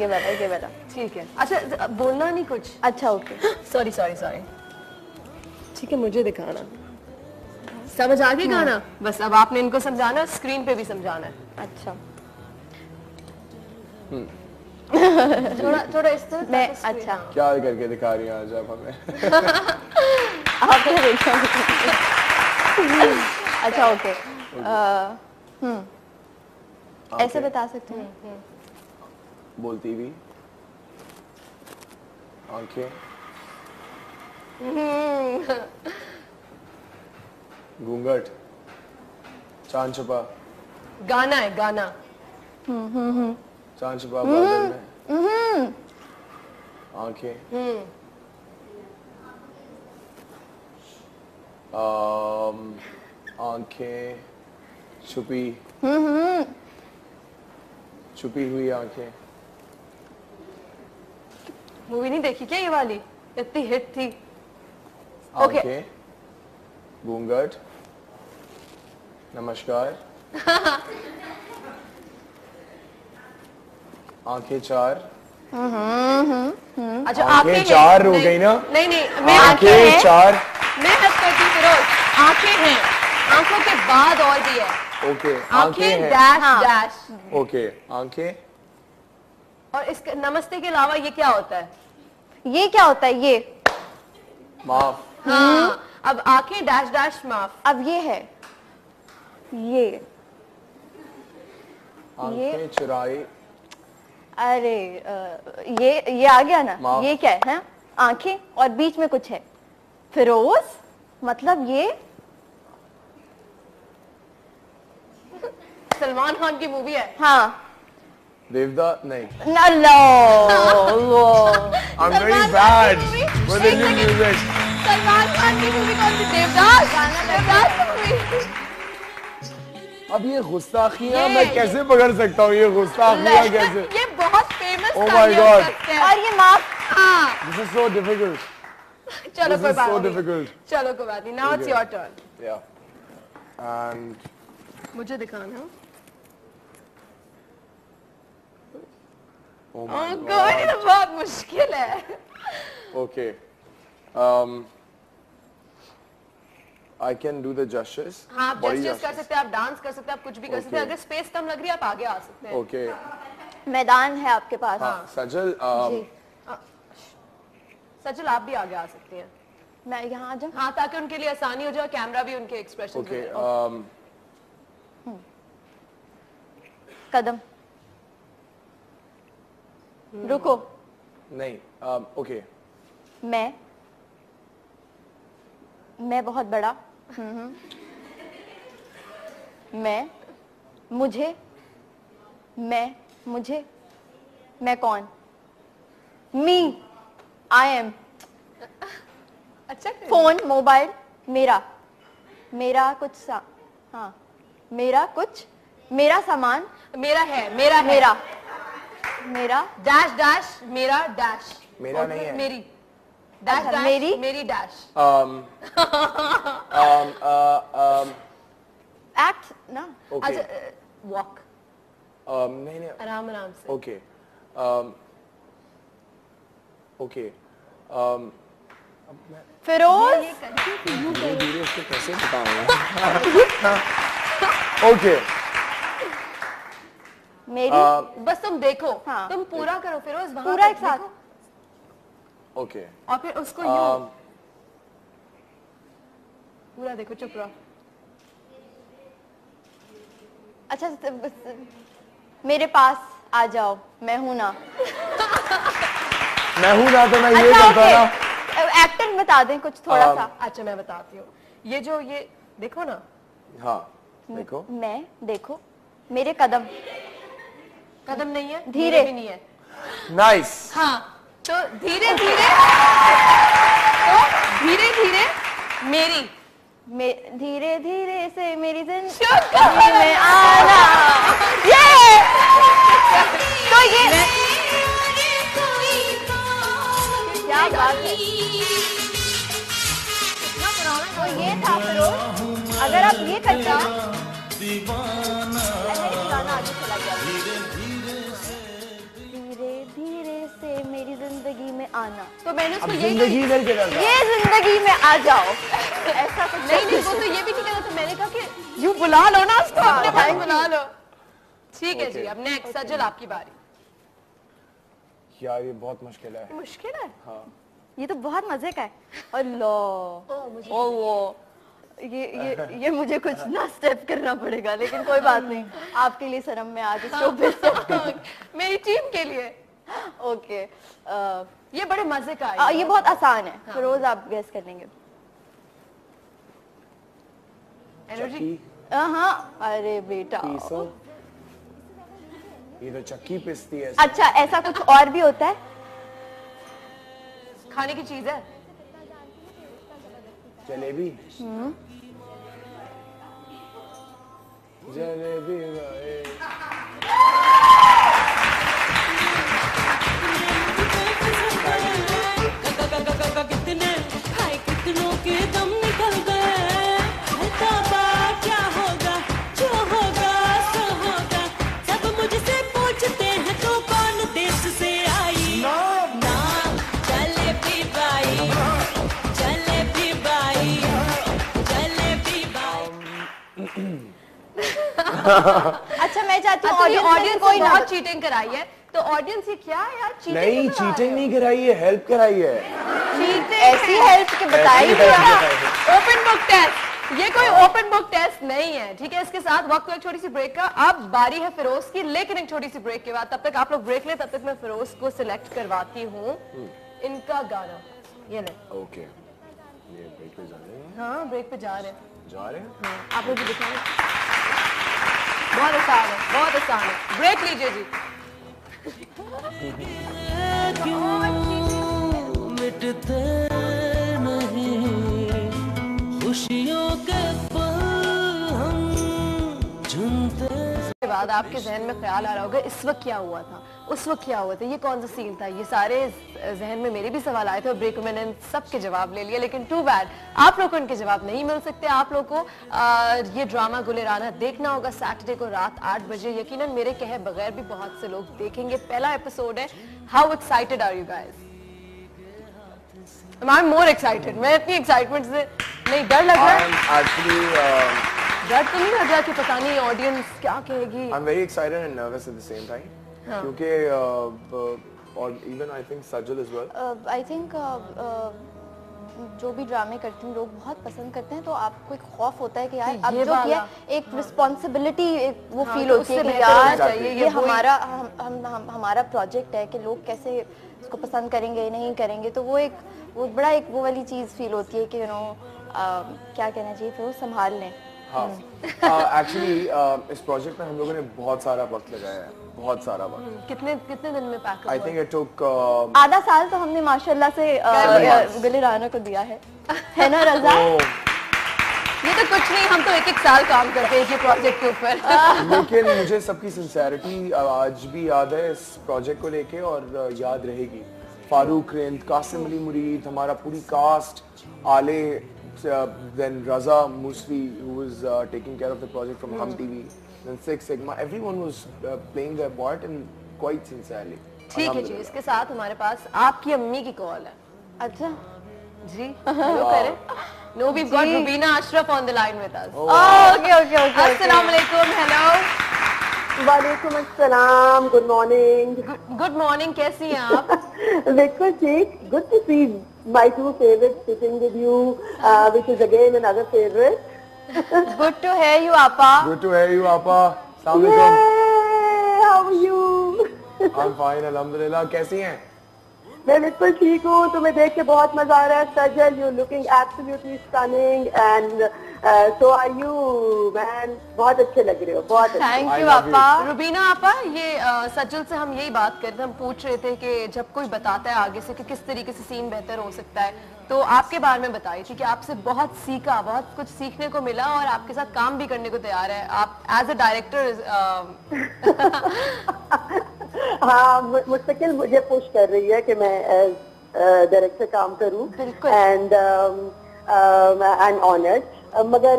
ये वाला ठीक है। अच्छा बोलना नहीं कुछ। अच्छा ओके। सॉरी ठीक है, मुझे दिखाना। समझ आ गई गाना? बस अब आपने इनको समझाना, स्क्रीन पे भी समझाना है। अच्छा थोड़ा इस तरह मैं अच्छा क्या करके दिखा रही हैं आज आप हमें? आपने देखा। अच्छा ओके। ऐसे बता सकते हैं। बोलती भी आंखें, घूंघट, चांद छुपा, गाना है गाना। चांद छुपा बादल में, आंखें, आंखें छुपी, छुपी हुई आंखें। मूवी नहीं देखी क्या ये वाली? इतनी हिट थी। आंखें, घूंघट, नमस्कार, आंखें चार। अच्छा आंखें चार हो गई ना? नहीं मैं आंखें चार। मैं हेल्प करती हूँ फिरोज। आंखें हैं, आंखों के बाद और भी है। ओके आंखें हैं। Dash dash. ओके आंखें। और इसके नमस्ते के अलावा ये क्या होता है? ये क्या होता है? ये माफ। हाँ अब आंखें डैश डैश माफ। अब ये है, ये आंखें चुराई। अरे ये आ गया ना? माफ। ये क्या है, हैं? आंखें और बीच में कुछ है। फिरोज मतलब ये सलमान खान की मूवी है। हाँ देवदा नहीं। No I'm very bad with the new music. Salman Khan की मूवी कौन सी? देवदास। देवदास की मूवी। अब ये गुस्ताखियां ये- मैं कैसे पकड़ सकता हूँ? ये गुस्ताखियां कैसे? ये बहुत फेमस Oh my God. और ये माफ। हाँ This is so difficult. चलो This कोई is बात so नहीं। difficult. चलो कोई बात नहीं। Now it's Okay. Your turn. Yeah. And मुझे दिखाना। oh my oh God. God ये तो बहुत मुश्किल है। Okay. I can do the gestures. हाँ आप Body जेस्चर्स कर gestures. सकते हैं, आप डांस कर सकते हैं, आप कुछ भी कर सकते हैं। Okay. अगर स्पेस कम लग रही है आप आगे आ सकते हैं। Okay. मैदान है आपके पास। Sajal. सचल आप भी आगे आ सकते हैं। मैं यहाँ आ जाऊँ? हाँ ताकि उनके लिए आसानी हो जाए, कैमरा भी उनके एक्सप्रेशन Okay. कदम रुको। नहीं. Okay. मैं बहुत बड़ा। मैं मुझे मैं कौन? मी आई एम। अच्छा फोन मोबाइल मेरा कुछ हाँ मेरा सामान मेरा है डैश डैश मेरा डैश मेरा नहीं है। मेरी डैश अच्छा, डैश मेरी डैश एक्ट ना। Okay. अच्छा वॉक नहीं नहीं. आराम आराम से। Okay. Okay. फिरोज धीरे इसको कैसे बताऊंगा? Okay. मेरी बस तुम देखो। हाँ। तुम पूरा करो फिरोज वहाँ पूरा तक एक साथ। देखो। Okay. और फिर उसको यूं पूरा देखो, चुप रहो। अच्छा मेरे पास आ जाओ, मैं हूं ना। मैं हूं ना तो मैं ये अच्छा करता ना. एक्टर बता दें कुछ थोड़ा सा। अच्छा मैं बताती हूँ। ये जो ये देखो ना, हाँ देखो. मैं देखो मेरे कदम कदम नहीं है, धीरे। भी नहीं है। Nice. हाँ तो धीरे धीरे मेरी धीरे धीरे से मेरी जिंदगी शुक्र में आना। ये तो ये क्या बात है। तो ये था फिरोज। अगर आप ये करते गाना आगे चला गया। धीरे धीरे से मेरी जिंदगी में आना। तो मैंने उसको अब यही जिंदगी इधर के रहता. ये जिंदगी में आ जाओ। ऐसा कुछ नहीं वो तो ये भी नहीं कहता। तो मैंने कहा कि यूं बुला लो ना उसको, अपने पास बुला लो। ठीक है जी, अब नेक्स्ट सजल आपकी बारी। यार ये बहुत मुश्किल है. मुश्किल है। हाँ. ये तो बहुत मजे का है। अल्लाह ओ ये मुझे कुछ ना स्टेप करना पड़ेगा, लेकिन कोई बात नहीं, आपके लिए सनम में आज शो पे मेरी टीम के लिए। ओके। ये बड़े मजे का है। ये बहुत आसान है, फिरोज आप गेस कर लेंगे। एनर्जी। हाँ अरे बेटा। पीसो. ये तो चक्की पिसती है. अच्छा ऐसा कुछ और भी होता है? खाने की चीज है। जलेबी. जलेबी भाई. कितने भाई कितनों के दम निकल गए। तबा क्या होगा, जो होगा सो होगा। सब मुझसे पूछते हैं तो कौन अच्छा मैं चाहती हूँ ऑडियंस कोई ना बहुत चीटिंग कराई है, तो ऑडियंस ये क्या है यार, चीटिंग नहीं चीटिंग नहीं कराई है, हेल्प कराई है। ऐसी हेल्प के बताई ओपन बुक टेस्ट, ये कोई ओपन बुक टेस्ट नहीं है, ठीक है। इसके साथ वक्त एक छोटी सी ब्रेक का, अब बारी है फिरोज की, लेकिन एक छोटी सी ब्रेक के बाद, तब तक आप लोग ब्रेक ले, तब तक मैं फिरोज को सिलेक्ट करवाती हूँ इनका गाना। ये ले। ओके, ये ब्रेक पे जा रहे हैं। हाँ ब्रेक पे जा रहे हैं। हाँ, आप लोग भी दिखाएं। बहुत आसान है, बहुत आसान है, ब्रेक लीजिए जी। मिटते नहीं खुशियों के पल हम चुनते। के बाद आपके जहन में ख्याल आ रहा होगा इस वक्त क्या हुआ था, उस वक्त क्या हुआ था, ये कौन सा सीन था। ये सारे जहन में मेरे भी सवाल आए थे और ब्रेक में मैंने सबके जवाब ले लिए, लेकिन टू बैड आप लोग को इनके जवाब नहीं मिल सकते। आप लोग को ये ड्रामा गुले राना देखना होगा सैटरडे को रात 8 बजे। यकीनन मेरे कहे बगैर भी बहुत से लोग देखेंगे। पहला एपिसोड है। How excited are you guys? I am more excited. मैं इतनी एक्साइटमेंट से नहीं, डर लग रहा है। डर तो नहीं लग रहा कि पता नहीं ऑडियंस क्या कहेगी? I'm very excited and nervous at the same time. क्योंकि और even I think Sajal as well. I think जो भी ड्रामे करती हूँ लोग बहुत पसंद करते हैं, तो आपको एक खौफ होता है कि यार अब जो किया एक रिस्पॉन्सिबिलिटी वो फील होती है कि यार ये हमारा प्रोजेक्ट है कि लोग कैसे इसको पसंद करेंगे नहीं करेंगे, तो वो एक वो बड़ा एक वो वाली चीज़ फील होती है कि यू नो क्या कहना चाहिए, फिर वो संभाल लें। हाँ, एक्चुअली इस प्रोजेक्ट में हम लोगों ने बहुत सारा वक्त लगाया है, बहुत सारा वक्त। कितने दिन में pack? I think it took आधा साल तो हमने माशाल्लाह से गुले राना को दिया है ना रजा? ये तो कुछ नहीं, हम तो एक साल काम करते हैं इस प्रोजेक्ट के ऊपर। लेकिन मुझे सबकी सिंसेरिटी आज भी याद है इस प्रोजेक्ट को लेके, और याद रहेगी। फारूक रेंद, कासिम अली मुरीद, हमारा पूरी कास्ट, आले, then Raza Musli, who was taking care of the project from Hum TV, then Six Sigma, everyone was playing their part and quite sincerely. ठीक है जी, इसके साथ हमारे पास आपकी अम्मी की कॉल है। अच्छा जी, हेलो करें। No, we've got Rubina Ashraf on the line with us. Okay अस्सलाम वालेकुम, हेलो। वालेकुम अस्सलाम, गुड मॉर्निंग। गुड मॉर्निंग, कैसी हैं आप? बिल्कुल ठीक, good to see my two favorites sitting with you, which is again another favorite. Good to hear you आपा। Good to hear you, Appa. Assalamu alaikum. Yay, how are you? I'm fine, alhamdulillah. कैसी हैं? मैं बिल्कुल ठीक हूँ, तुम्हें देख के बहुत मजा आ रहा है। Sajal, you looking absolutely stunning and so are you man, बहुत अच्छे लग रहे हो, बहुत अच्छे। थैंक यू आपा। रुबीना आपा, ये सज्जल से हम यही बात कर रहे थे, हम पूछ रहे थे कि जब कोई बताता है आगे से कि किस तरीके से सीन बेहतर हो सकता है, तो आपके बारे में बताई थी कि आपसे बहुत सीखा, बहुत कुछ सीखने को मिला और आपके साथ काम भी करने को तैयार है आप एज अ डायरेक्टर। हाँ, मुस्तकिल मुझे पुश कर रही है कि मैं एज डायरेक्टर काम करूँ, एंड आई एम ऑनर्ड। मगर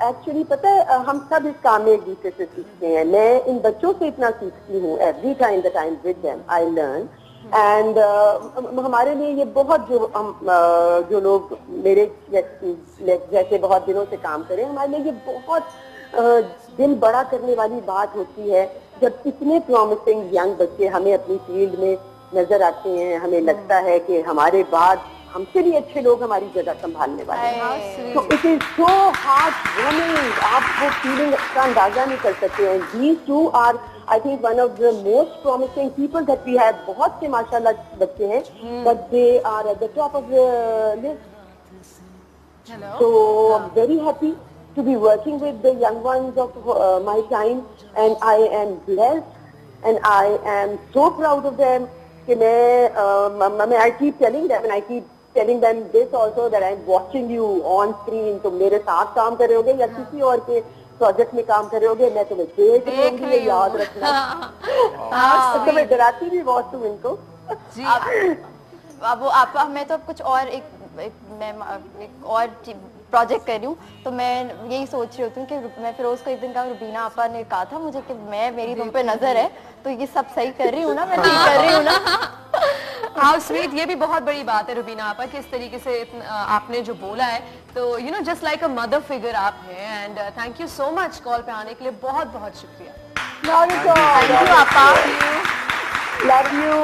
एक्चुअली पता है हम सब इस काम में एक दूसरे से सीखते हैं। मैं इन बच्चों से इतना सीखती हूँ, every time that I am with them I learn, and हमारे लिए ये बहुत जो लोग मेरे जैसे बहुत दिनों से काम करें, हमारे लिए ये बहुत दिल बड़ा करने वाली बात होती है जब इतने प्रॉमिसिंग यंग बच्चे हमें अपनी फील्ड में नजर आते हैं। हमें लगता है कि हमारे बाद हमसे भी अच्छे लोग हमारी जगह संभालने वाले हैं। तो it is so heart warming, आप वो फीलिंग का अंदाजा नहीं कर सकते हैं। These two are I think one of the most promising people that we have. बहुत से माशाल्लाह बच्चे हैं, but they are at the top of the list. So I'm very happy to be working with the young ones of my time, and I am blessed and I am so proud of them. कि मैं I keep telling them and I keep telling them this also, that I'm watching you on screen. तुम मेरे साथ काम कर रहे होगे या किसी और के प्रोजेक्ट में काम कर रहे होगे, मैं तुम्हें देख रही हूँ, ये याद रखना। तो मैं डराती भी बहुत हूँ इनको। अब आप मैं तो अब कुछ और एक और प्रोजेक्ट कर रही हूँ, तो मैं यही सोच रही होती हूँ कि मैं फिरोज को एक दिन कहा, रुबीना आपा ने कहा था मुझे कि मेरी तुम पे नजर है, तो ये सब सही कर रही हूँ ना, मैं ठीक कर रही हूँ ना? हाउ स्वीट, ये भी बहुत बड़ी बात है रुबीना आपा कि इस तरीके से आपने जो बोला है, तो you know just like a mother figure आप हैं। And thank you so much call पे आने के लिए, बहुत बहुत शुक्रिया। थैंक यू आपा। Love you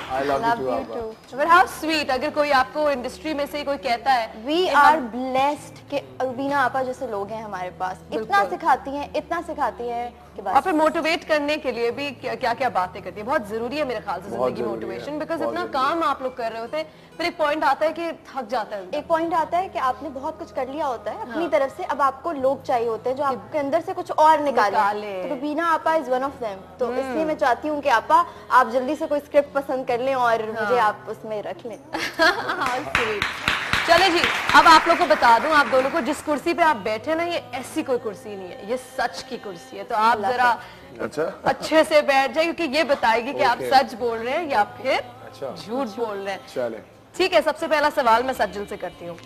I love you you too, too. But how sweet, अगर कोई आपको इंडस्ट्री में से कोई कहता है वी आर ब्लेस्ड कि रुबीना आपा जैसे लोग हैं हमारे पास, इतना सिखाती हैं कि और बस। फिर मोटिवेट करने के लिए भी क्या क्या बातें करती है, बहुत जरूरी है मेरे ख्याल से बहुत जिंदगी जरूरी मोटिवेशन, है, बिकॉज बहुत इतना जरूरी काम आप लोग कर रहे होते हैं, फिर एक पॉइंट आता है कि थक जाता है। एक पॉइंट आता है कि आपने बहुत कुछ कर लिया होता है अपनी तरफ से, अब आपको लोग चाहिए होते हैं जो आपके अंदर से कुछ और निकाले। तो रुबीना आपा इज वन ऑफ देम। तो इसलिए मैं चाहती हूँ कि आपा आप जल्दी से कोई स्क्रिप्ट पसंद कर लें और मुझे आप उसमें रख लें। चले जी, अब आप लोग को बता दूं आप दोनों को, जिस कुर्सी पे आप बैठे ना, ये ऐसी कोई कुर्सी नहीं है, ये सच की कुर्सी है। तो आप जरा अच्छा अच्छे से बैठ जाए, क्योंकि ये बताएगी कि आप सच बोल रहे हैं या फिर झूठ बोल रहे हैं। चले ठीक है, सबसे पहला सवाल मैं सज्जल से करती हूँ।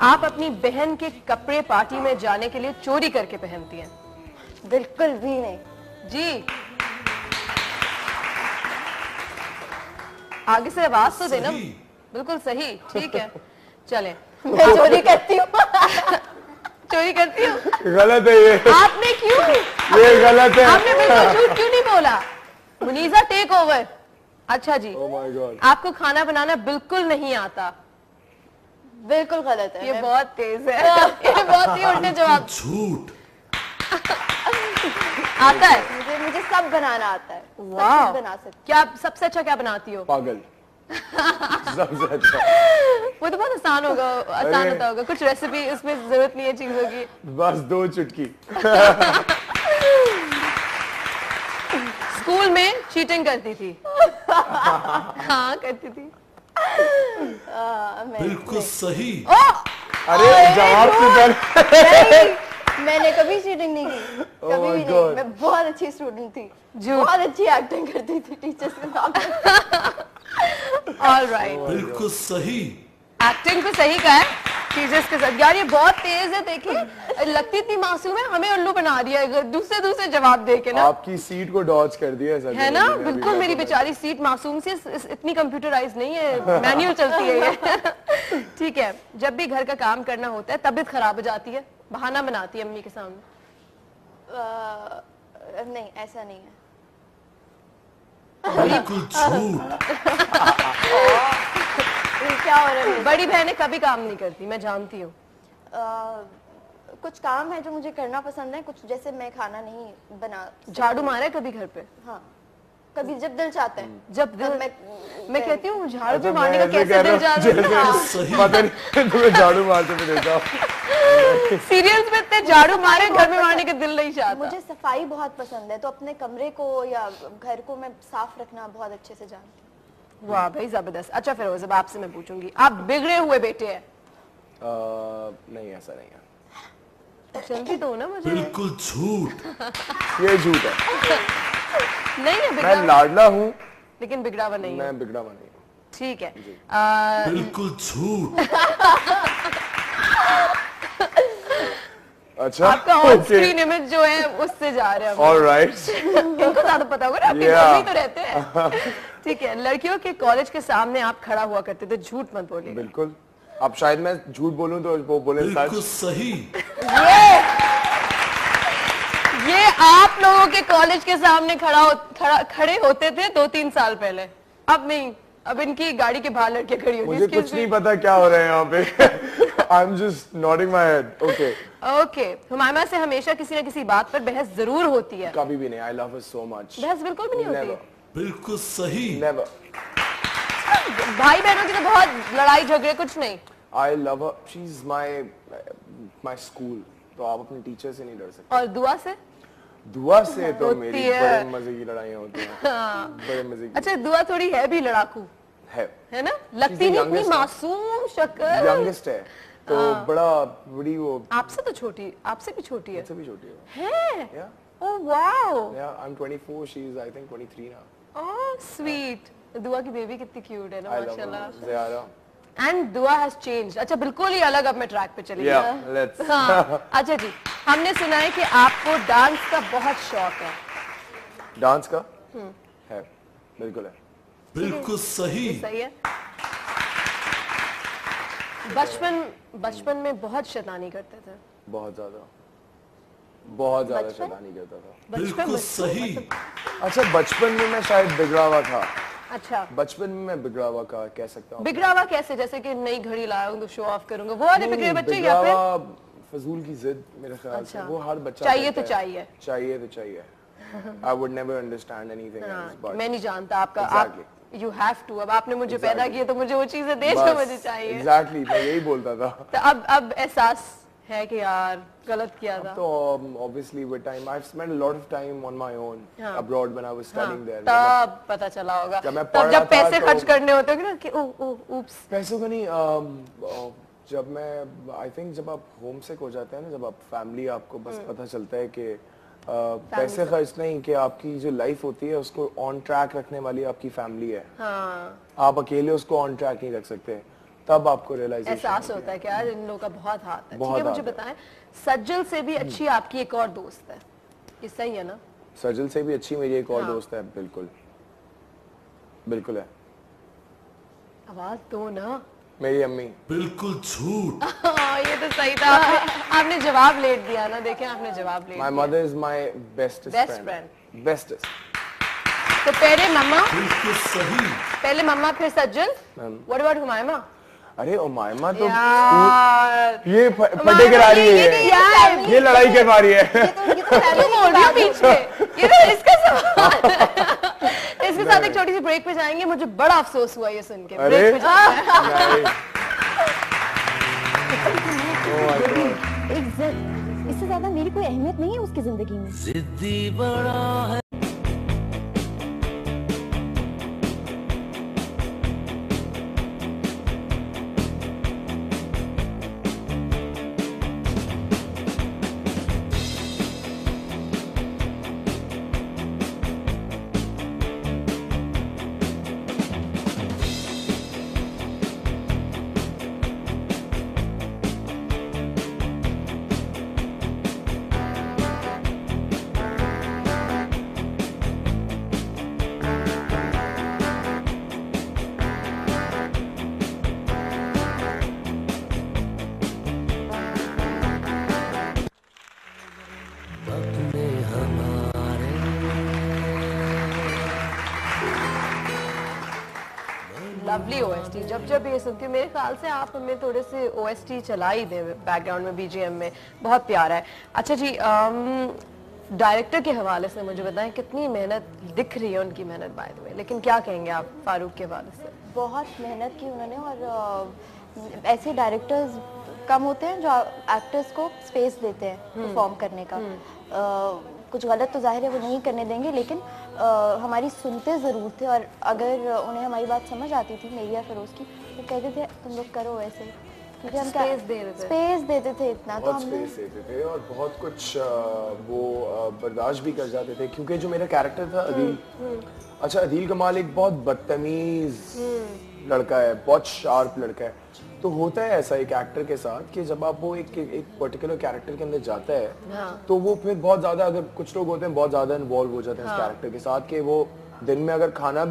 आप अपनी बहन के कपड़े पार्टी में जाने के लिए चोरी करके पहनती हैं? बिल्कुल भी नहीं जी, आगे से आवाज तो देना। बिल्कुल सही, ठीक है। चले, मैं चोरी करती हूँ। चोरी करती हूँ? गलत है ये, आपने क्यों? ये गलत है। आपने बिल्कुल झूठ क्यों नहीं बोला? Muniza take over. अच्छा जी, Oh my God. आपको खाना बनाना बिल्कुल नहीं आता? बिल्कुल गलत है। ये बहुत तेज है। ये बहुत ही उल्टे जवाब। झूठ। आता है? मुझे सब बनाना आता है। सब वाह, कुछ बना सकती क्या सबसे अच्छा क्या बनाती हो? पागल सबसे अच्छा। वो तो बहुत आसान होगा, आसान होता होगा। कुछ रेसिपी, उसमें जरूरत नहीं है चीजों की। बस 2 चुटकी। स्कूल में चीटिंग करती थी? हाँ करती थी। बिल्कुल सही। अरे जवाब से पहले मैंने कभी चीटिंग नहीं की, कभी भी नहीं। मैं बहुत अच्छी स्टूडेंट थी, बहुत अच्छी एक्टिंग करती थी टीचर्स के सामने। ऑलराइट, बिल्कुल सही। एक्टिंग पे सही कहा है टीचर्स के साथ। यार ये बहुत तेज है, देखिए लगती थी मासूम है, हमें उल्लू बना दिया है दूसरे जवाब दे के ना। आपकी सीट को डॉज कर दिया है ना, बिल्कुल। मेरी बेचारी सीट मासूम से इतनी कंप्यूटराइज नहीं है, मैनुअल चलती है ये। ठीक है, जब भी घर का काम करना होता है तबीयत खराब हो जाती है, बहाना बनाती है अम्मी के सामने? नहीं, ऐसा नहीं है। बिल्कुल झूठ। क्या हो रहा है? बड़ी बहनें कभी काम नहीं करती, मैं जानती हूँ। कुछ काम है जो मुझे करना पसंद है, कुछ जैसे मैं खाना नहीं बना। झाड़ू मारा है कभी घर पे? हाँ, कभी जब दिल चाहता है। जब दिल, मैं कहती हूँ झाड़ू अच्छा, पे मारने का मैं ऐसे कैसे कह दिल रहा जा हूँ, रहा है? सही। पता नहीं तुम्हें झाड़ू मारते हुए देखा। सीरियल्स में इतने झाड़ू मारे, घर में मारने का दिल नहीं चाहता। मुझे सफाई बहुत पसंद है, तो अपने कमरे को या घर को मैं साफ रखना बहुत अच्छे से जानती हूँ। वाह भाई जबरदस्त। अच्छा फिरोज, अब आपसे मैं पूछूंगी, आप बिगड़े हुए बेटे हैं? नहीं, ऐसा नहीं है। जल्दी तो ना मुझे। बिल्कुल झूठ। ये झूठ है। नहीं है मैं बिगड़ा, लाडला हूँ, लेकिन बिगड़ा हुआ नहीं है। मैं बिगड़ा हुआ नहीं हूँ। ठीक है। बिल्कुल झूठ। अच्छा, आपका ऑन स्क्रीन इमेज जो है उससे जा रहे हैं हम। ऑलराइट। इनको ज्यादा पता होगा ना, आपके Yeah. घर में ही तो रहते हैं। ठीक है, लड़कियों के कॉलेज के सामने आप खड़ा हुआ करते थे, झूठ मत बोलिए। बिल्कुल। अब शायद मैं झूठ बोलूं तो वो बोले बिल्कुल सच। सही। ये आप लोगों के कॉलेज के सामने खड़े होते थे 2-3 साल पहले, अब नहीं। अब इनकी गाड़ी के बाहर लड़के खड़ी होती मुझे कुछ नहीं पता क्या हो रहा है यहाँ पे। I am just nodding my head. Okay okay. Humaima से हमेशा किसी न किसी बात पर बहस जरूर होती है? कभी भी नहीं। I love her so much. बहस बिल्कुल भी नहीं होती? नेवर। बिल्कुल सही। नेवर। भाई बहनों की तो बहुत लड़ाई झगड़े, कुछ नहीं? I love her, she is my school. तो आप अपने टीचर से नहीं डर सकते। और दुआ से? दुआ से तो होती मेरी है। बड़े मजे की लड़ाइयाँ होती हैं। बड़े मजे की। अच्छा, दुआ थोड़ी है भी लड़ाकू, है ना? लगती नहीं, इतनी मासूम शक्ल। यंगेस्ट है तो बड़ी वो आपसे तो छोटी, आपसे भी छोटी है। मुझसे भी छोटी है। है? Yeah, oh wow. yeah, I'm 24, she is I think 23 now. Oh sweet. दुआ की बेबी कितनी क्यूट है ना, I love माशाल्लाह। her. Ziyara. एंड दुआ हैज चेंज्ड। अच्छा, बिल्कुल ही अलग अब मैं ट्रैक पे चली Yeah, गई। let's. हाँ, अच्छा जी, हमने सुना है कि आपको डांस का बहुत शौक है। डांस का है, बिल्कुल है। बिल्कुल सही। सही है। बचपन में बहुत शैतानी करते थे। बहुत ज्यादा शैतानी करता था। बिल्कुल सही। अच्छा, बचपन में मैं शायद बिगड़ा हुआ था। अच्छा, बचपन में मैं बिगड़ा हुआ का कह सकता हूँ। बिगड़ा हुआ कैसे? जैसे कि नई घड़ी लाया हूँ तो शो ऑफ करूंगा, वो वाले बिगड़े बच्चे, बिगड़ा या फिर हुआ फजूल की जिद मेरे ख्याल से अच्छा। वो हर बच्चा चाहिए करता तो है। चाहिए तो चाहिए। I would never understand anything else, but मैं नहीं जानता आपका। Exactly. आप यू हैव टू, अब आपने मुझे पैदा Exactly. किया तो मुझे वो चीजें दे जो बस, मुझे चाहिए। Exactly, मैं यही बोलता था। तो अब एहसास है कि यार गलत किया था। तो obviously with time I've spent a lot of time on my own abroad when I was studying there. तब पता चला होगा, जब मैं तब पढ़ जब रहा था पैसे तो- खर्च करने होते होंगे ना कि ऊप्स। पैसों का नहीं, जब मैं आई थिंक जब आप होम सिक हो जाते हैं ना, जब आप फैमिली आपको बस पता चलता है कि पैसे खर्च नहीं, कि आपकी जो लाइफ होती है उसको ऑन ट्रैक रखने वाली आपकी फैमिली है। आप अकेले उसको ऑन ट्रैक नहीं रख सकते, तब आपको रियलाइजेशन एहसास होता है कि यार इन लोगों का बहुत हाथ है। ठीक बहुत है, मुझे हाथ है। बताएं, सज्जल से भी अच्छी आपकी एक और दोस्त है, ये सही है ना? सजल से भी अच्छी मेरी एक और दोस्त है। बिल्कुल बिल्कुल है। आवाज दो ना। मेरी अम्मी। बिल्कुल झूठ। ये तो सही था। आपने जवाब लेट दिया ना, देखें आपने जवाब लेट माय दिया। Mother is my bestest Best friend. Bestest. तो पहले मम्मा, बिल्कुल सही। पहले मम्मा फिर सज्जल। What about Humaima? अरे उमायमा तो यार ये फटे करा रही है, ये लड़ाई करवा रही है। तुम बोल रही हो पीछे, ये तो इसका सवाल है। इसके साथ एक छोटी सी ब्रेक पे जाएंगे। मुझे बड़ा अफसोस हुआ ये सुन के। अरे ब्रेक पे जाएंगे। इससे ज्यादा मेरी कोई अहमियत नहीं है उसकी जिंदगी में। जिद्दी बड़ा है। Lovely OST. जब ये सुनती हूँ, मेरे ख्याल से आप हमें थोड़े से ओएसटी चला ही दे बैकग्राउंड में, बीजीएम में। बहुत प्यारा है। अच्छा जी, डायरेक्टर के हवाले से मुझे बताएं, कितनी मेहनत दिख रही है उनकी मेहनत बाय द वे, लेकिन क्या कहेंगे आप फारूक के हवाले से? बहुत मेहनत की उन्होंने, और ऐसे डायरेक्टर्स कम होते हैं जो एक्टर्स को स्पेस देते हैं परफॉर्म करने का। कुछ गलत तो जाहिर है वो नहीं करने देंगे, लेकिन हमारी सुनते ज़रूर थे, और अगर उन्हें हमारी बात समझ आती थी, मेरी या फिरोज़ की, वो कहते थे तुम लोग करो वैसे, क्योंकि हम स्पेस देते थे इतना। तो बहुत स्पेस देते थे और बहुत कुछ वो बर्दाश्त भी कर जाते थे, क्योंकि जो मेरा कैरेक्टर था अदील, अच्छा अदील कमाल एक बहुत बदतमीज लड़का है, बहुत शार्प लड़का है। तो होता है ऐसा एक एक्टर के साथ कि जब आप वो एक पर्टिकुलर कैरेक्टर के अंदर जाता है, तो वो फिर बहुत ज्यादा, अगर कुछ लोग होते हैं बहुत ज्यादा इन्वॉल्व हो जाते हैं इस कैरेक्टर के साथ, कि वो दिन में अगर खाने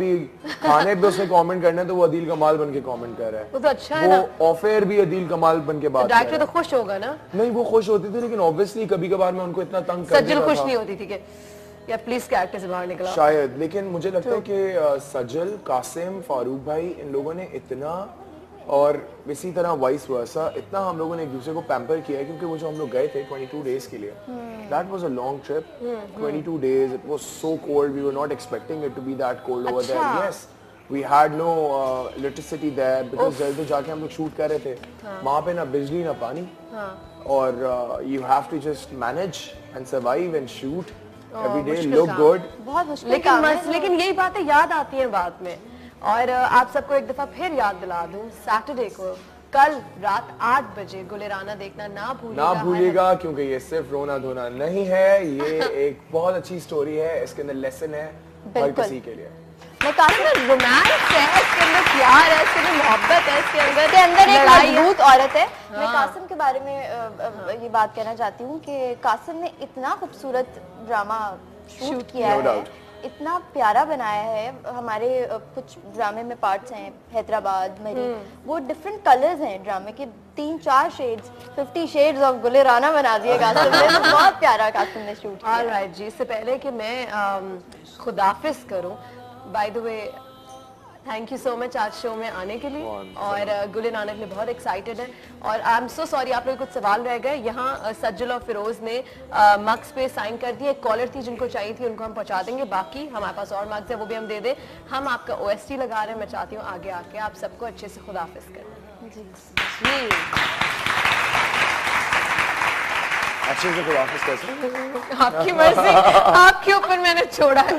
पे उसने कमेंट करना है तो वो अदील कमाल बन के कमेंट कर रहा है। वो तो अच्छा है ना। वो ऑफ एयर भी अदील कमाल बन के बात कर रहा है। डायरेक्टर तो खुश होगा ना? नहीं, वो खुश होती थी, लेकिन ऑब्वियसली कभी कभार मैं उनको इतना तंग कर देता सज्जल था। खुश नहीं होती थी कि या प्लीज कैरेक्टर से बाहर निकला शायद, लेकिन मुझे लगता है कि सज्जल, कासिम, फारूक भाई, इन लोगों ने इतना, और इसी तरह वाइस वर्सा, इतना हम लोगों ने एक दूसरे को पैम्पर किया है, क्योंकि वो जो हम लोग गए थे 22 डेज के लिए, that was a long trip. 22 days, it was so cold, we were not expecting it to be that cold over there. Yes, we had no electricity there, because जल्दी जाके हम लोग शूट कर रहे थे, वहां पे ना बिजली ना पानी, और you have to just manage and survive and shoot every day, look good. बहुत मुश्किल काम है। लेकिन यही बातें याद आती हैं बाद में। और आप सबको एक दफा फिर याद दिला दूं, सैटरडे को कल रात 8 बजे गुलेराना देखना ना भूलिएगा, क्योंकि ये सिर्फ रोना धोना नहीं है, ये एक बहुत अच्छी स्टोरी है, इसके अंदर लेसन है हर किसी के लिए। मैं काफी रोमांस है इसके अंदर, प्यार है इसके अंदर, मोहब्बत है इसके अंदर एक मजबूत औरत है। मैं कासिम के बारे में ये बात कहना चाहती हूँ कि कासिम ने इतना खूबसूरत ड्रामा शूट किया है, इतना प्यारा बनाया है। हमारे कुछ ड्रामे में पार्ट्स हैं, हैदराबाद, मरी, वो डिफरेंट कलर्स हैं ड्रामे के, 3-4 शेड्स, 50 शेड्स ऑफ गुले राना बना दिए कास्टिम ने। तो बहुत प्यारा कास्टिम ने शूट किया। ऑलराइट जी, इससे पहले कि मैं खुदाफिज करूं, by the way thank you so much आज शो में आने के लिए। और गुले नानक ने बहुत एक्साइटेड है और आई एम सो सॉरी आप लोग कुछ सवाल रह गए। यहाँ सज्जल और फिरोज ने मग्स पे साइन कर दिए। एक कॉलर थी जिनको चाहिए थी उनको हम पहुंचा देंगे, बाकी हमारे पास और मग्स है वो भी हम दे दें। हम आपका OST लगा रहे हैं, मैं चाहती हूँ आगे आके आप सबको अच्छे से खुदाफिज करें। जी अच्छे से खुदाफिज कैसे? आपकी मर्जी, आपके ऊपर मैंने छोड़ा है।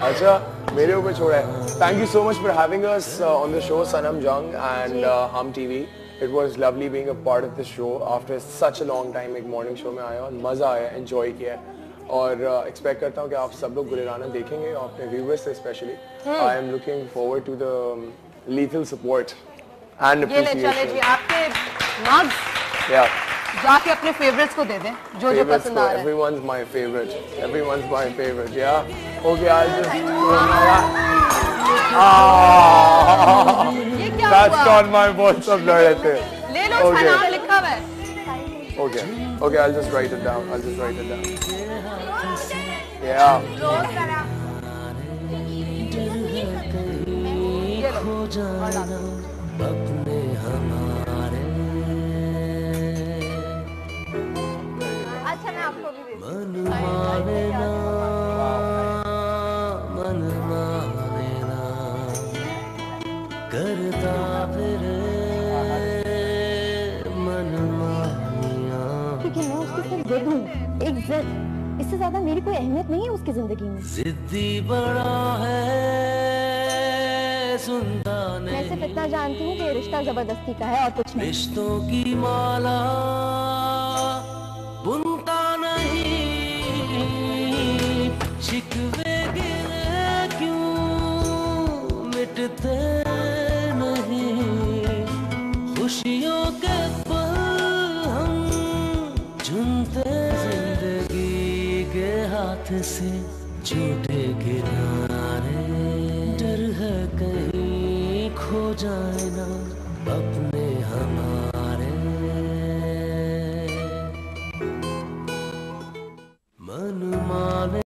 अच्छा, मेरे ऊपर छोड़ा है। Thank you so much for having us on the show, Sanam Jung and Hum TV. It was lovely being a part of the show after such a long time। एक मॉर्निंग शो में आया और मजा आया, एंजॉय किया और एक्सपेक्ट करता हूँ कि आप सब लोग गुले राना देखेंगे, अपने व्यूअर्स से specially. I am looking forward to the lethal support and appreciation. चले जी, आपके मग्स या जाके अपने फेवरेट्स को दे दें जो जो पसंद आ रहा है। Everyone's my favorite. Everyone's my favorite. Yeah. Okay, I'll just. ये क्या That's हुआ? not my voice of लड़े थे। ले लो, उसका नाम लिखा हुआ है। Okay. Okay, I'll just write it down. I'll just write it down. Yeah. ये लो, और डालो। अपने हमारे अच्छा मैं आपको भी दे मन माने ना, मन माने ना, करता फिर मन मानिया। क्योंकि मैं उसकी सिर्फ जिद हूँ, एक जिद, इससे ज्यादा मेरी कोई अहमियत नहीं है उसकी जिंदगी में। जिद्दी बड़ा है, सुनता मैं नहीं, सिर्फ इतना जानती हूँ कि ये रिश्ता जबरदस्ती का है और कुछ नहीं। रिश्तों की माला बुनता नहीं, शिकवे गिले क्यों मिटते नहीं, खुशियों के पल हम चुनते, जिंदगी के हाथ से झूठे किनारे, डर है कहीं खो जाए ना अपने हमारे।